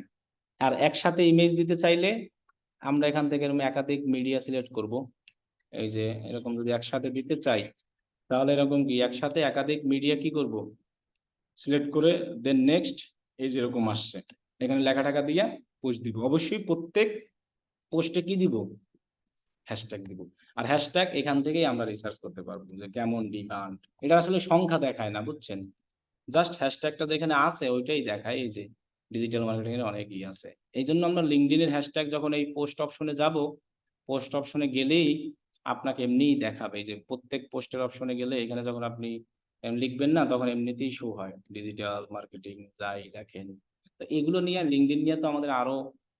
আর একসাথে ইমেজ দিতে চাইলে আমরা এখান থেকে এরকম একাধিক মিডিয়া সিলেক্ট করব। এই যে এরকম যদি একসাথে দিতে চাই, তাহলে এরকম কি একসাথে একাধিক মিডিয়া কি করব, সিলেক্ট করে দেন নেক্সট, এই যে এরকম আসছে, এখানে লেখা টাকা দিয়ে পোস্ট দিব। অবশ্যই প্রত্যেক পোস্টে কি দিব, হ্যাশট্যাগ দিব। আর হ্যাশট্যাগ এখান থেকেই আমরা রিসার্চ করতে পারবো যে কেমন ডিমান্ড। এটা আসলে সংখ্যা দেখায় না, বুঝছেন? জাস্ট হ্যাশট্যাগটা যেখানে আছে ওইটাই দেখায়। এই যে ডিজিটাল মার্কেটিং এর অনেকই আছে, এই জন্য আমরা লিঙ্কডইনের হ্যাশট্যাগ যখন এই পোস্ট অপশনে যাব, পোস্ট অপশনে গেলেই আপনাকে এমনিই দেখাবে। এই যে প্রত্যেক পোস্টের অপশনে গেলে এখানে যখন আপনি লিখবেন না, তখন এমনিতেই শো হয় ডিজিটাল মার্কেটিং, যাই দেখেন। তো এগুলো নিয়ে লিঙ্কডইন নিয়ে তো আমাদের আরো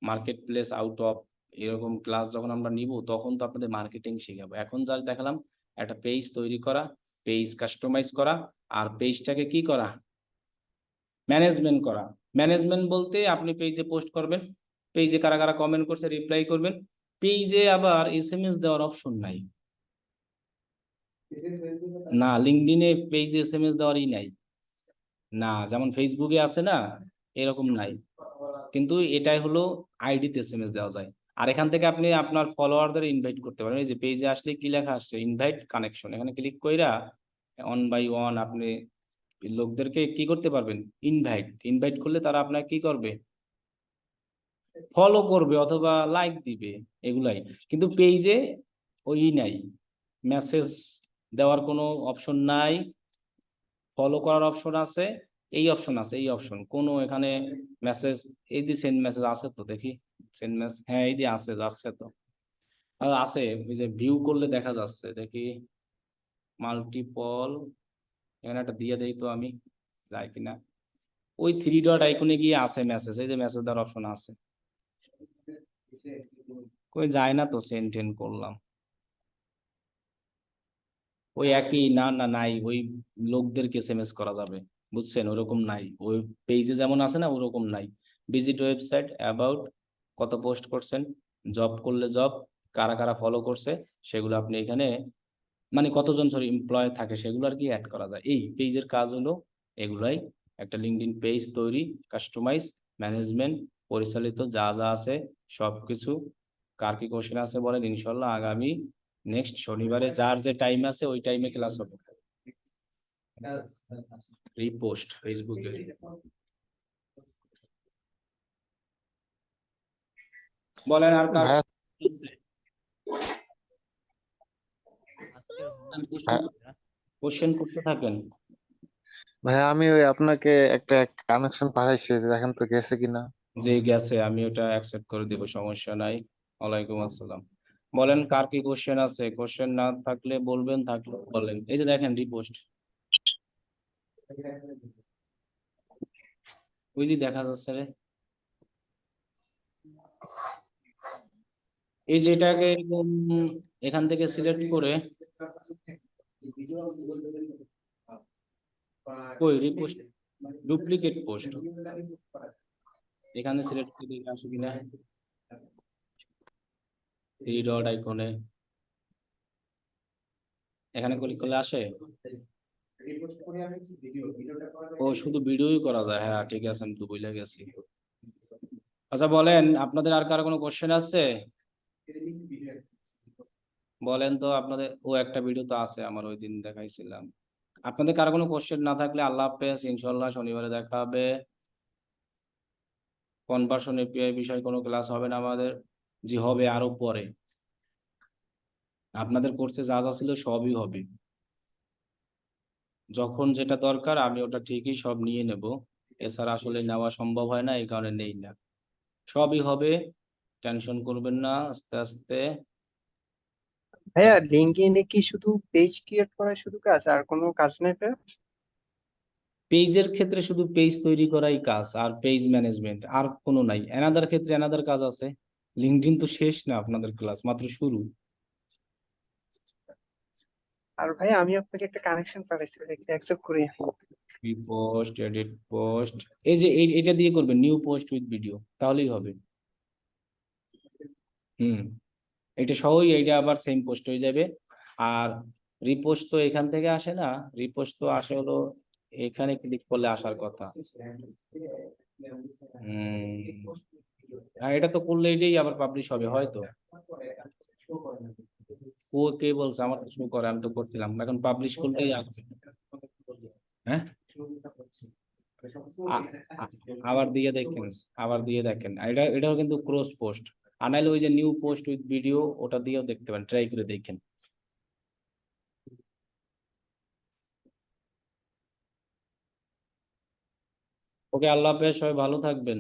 মার্কেট প্লেস আউট অফ এরকম ক্লাস যখন আমরা নিব, তখন তো আপনাদের মার্কেটিং শেখাবো। এখন জাস্ট দেখালাম একটা পেজ তৈরি করা, পেজ কাস্টমাইজ করা, আর পেজটাকে কি করা, ম্যানেজমেন্ট করা। ম্যানেজমেন্ট বলতে আপনি পেজে পোস্ট করবেন, পেজে কারা কারা কমেন্ট করছে রিপ্লাই করবেন। পেজে আবার এসএমএস দেওয়ার অপশন নাই, না লিঙ্কডইনে পেজে এসএমএস দেওয়ারই নাই, না যেমন ফেসবুকে আছে না, এরকম নাই। কিন্তু এটাই হলো আইডিতে এসএমএস দেওয়া যায়। আর এখান থেকে আপনি আপনার ফলোয়ারদের ইনভাইট করতে পারেন। এই যে পেজে আসলে কি লেখা আসছে, ইনভাইট কানেকশন, এখানে ক্লিক কইরা ওয়ান বাই ওয়ান আপনি লোকদেরকে কি করতে পারবেন, ইনভাইট। ইনভাইট করলে তারা আপনাকে কি করবে, ফলো করবে অথবা লাইক দিবে, এগুলাই। কিন্তু পেজে ওই নাই, মেসেজ দেওয়ার কোনো অপশন নাই, ফলো করার অপশন আছে, এই অপশন আছে, এই অপশন কোনো এখানে মেসেজ, এই দিয়ে সেন্ড মেসেজ আছে তো, দেখি সেন্ড মেসেজ, হ্যাঁ এই দিয়ে আছে, যাচ্ছে তো, আর আছে ওই যে ভিউ করলে দেখা যাচ্ছে, দেখি মাল্টিপল, এখানে একটা দিয়ে দেই তো আমি, যায় কিনা। ওই থ্রি ডট আইকনে গিয়ে আছে মেসেজ, এই যে মেসেজ দেওয়ার অপশন আছে, কই যায় না তো, সেন্ড টেন্ড করলাম, ওই একই, না না নাই, ওই লোকদেরকে এসএমএস করা যাবে, বুঝছেন? ওরকম নাই, ওই পেজে যেমন আছে না ওরকম নাই। ভিজিট ওয়েবসাইট, অ্যাবাউট, কত পোস্ট করছেন, জব করলে জব, কারা কারা ফলো করছে সেগুলো আপনি এখানে, মানে কতজন সরি এমপ্লয় থাকে সেগুলো আর কি অ্যাড করা যায়। এই পেজের কাজ হলো এগুলাই, একটা লিঙ্কডইন পেজ তৈরি, কাস্টমাইজ, ম্যানেজমেন্ট, পরিচালিত, যা যা আছে সবকিছু। কার কি কোশ্চেন আছে বলেন, ইনশাল্লাহ আগামী নেক্সট শনিবারে যার যে টাইম আছে ওই টাইমে ক্লাস হবে। রিপোস্ট ফেসবুকে, বলেন আর কার ভাইয়া কোশ্চেন করতে থাকেন। ভাইয়া আমি ওই আপনাকে একটা কানেকশন পাঠাইছি, দেখেন তো গেছে কিনা। যে গেছে আমি ওটা অ্যাকসেপ্ট করে দিব, সমস্যা নাই। ওয়ালাইকুম আসসালাম। বলেন কার কি কোশ্চেন আছে, কোশ্চেন না থাকলে বলবেন, থাকলে বলেন। এই যে দেখেন রিপোস্ট, ওই যে দেখা যাচ্ছে রে, এই যে এটাকে এরকম এখান থেকে সিলেক্ট করে, কই রিপোস্ট, ডুপ্লিকেট পোস্ট, এখানে সিলেক্ট করে দেখে আসে কিনা, থ্রি ডট আইকনে এখানে ক্লিক করলে আসে। ও শুধু ভিডিওই করা যায়, হ্যাঁ ঠিক আছে, আমি তো বুঝলে গেছি। আচ্ছা বলেন, আপনাদের আর কারো কোনো কোশ্চেন আছে? বলেন তো আপনাদের, ও একটা ভিডিও তো আছে আমার, ওই দিন দেখাইছিলাম। আপনাদের কারো কোনো কোশ্চেন না থাকলে আল্লাহ হাফেজ, ইনশাল্লাহ শনিবারে দেখা হবে। কনভার্সন এপিআই বিষয়ে কোনো ক্লাস হবে না আমাদের, জি হবে আরো পরে, আপনাদের কোর্সে যা যা ছিল সবই হবে। যখন যেটা দরকার আমি ওটা ঠিকই সব নিয়ে নেব, এছাড়া আসলে নেওয়া সম্ভব হয় না, এই কারণে নেই না। সবই হবে, টেনশন করবেন না, আস্তে আস্তে ভাইয়া লিঙ্কডইনে কি শুধু পেজ ক্রিয়েট করাই শুধু কাজ, আর কোনো কাজ নাই ভাইয়া? পেজের ক্ষেত্রে শুধু পেজ তৈরি করাই কাজ, আর পেজ ম্যানেজমেন্ট আর কোনো নাই। এনাদার ক্ষেত্রে এনাদার কাজ আছে। লিঙ্কডইন তো শেষ না, আপনাদের ক্লাস মাত্র শুরু। আর ভাইয়া আমি আপনাকে একটা কানেকশন পাঠাইছি, ওটা একটু অ্যাকসেপ্ট করি। পোস্ট, এডিট পোস্ট, এই যে এটা দিয়ে করবেন নিউ পোস্ট উইথ ভিডিও, তাহলেই হবে। এটা সহই, এইটা আবার সেম পোস্ট হয়ে যাবে। আর রিপোস্ট তো এখান থেকে আসে না, রিপোস্ট তো আসে হলো এখানে ক্লিক করলে আসার কথা। হ্যাঁ, এটা তো করলে এটাই আবার পাবলিশ হবে হয়তো। ও কে বলছে? আমার তো শো করে, আমি তো করছিলাম, এখন পাবলিশ করলেই আসবে। হ্যাঁ, আবার দিয়ে দেখেন, আবার দিয়ে দেখেন, এটাও কিন্তু ক্রস পোস্ট। আর নাহলে ওই যে নিউ পোস্ট উইথ ভিডিও, ওটা দিয়েও দেখতে পারেন, ট্রাই করে দেখেন। ওকে, আল্লাহ হাফেজ, সবাই ভালো থাকবেন।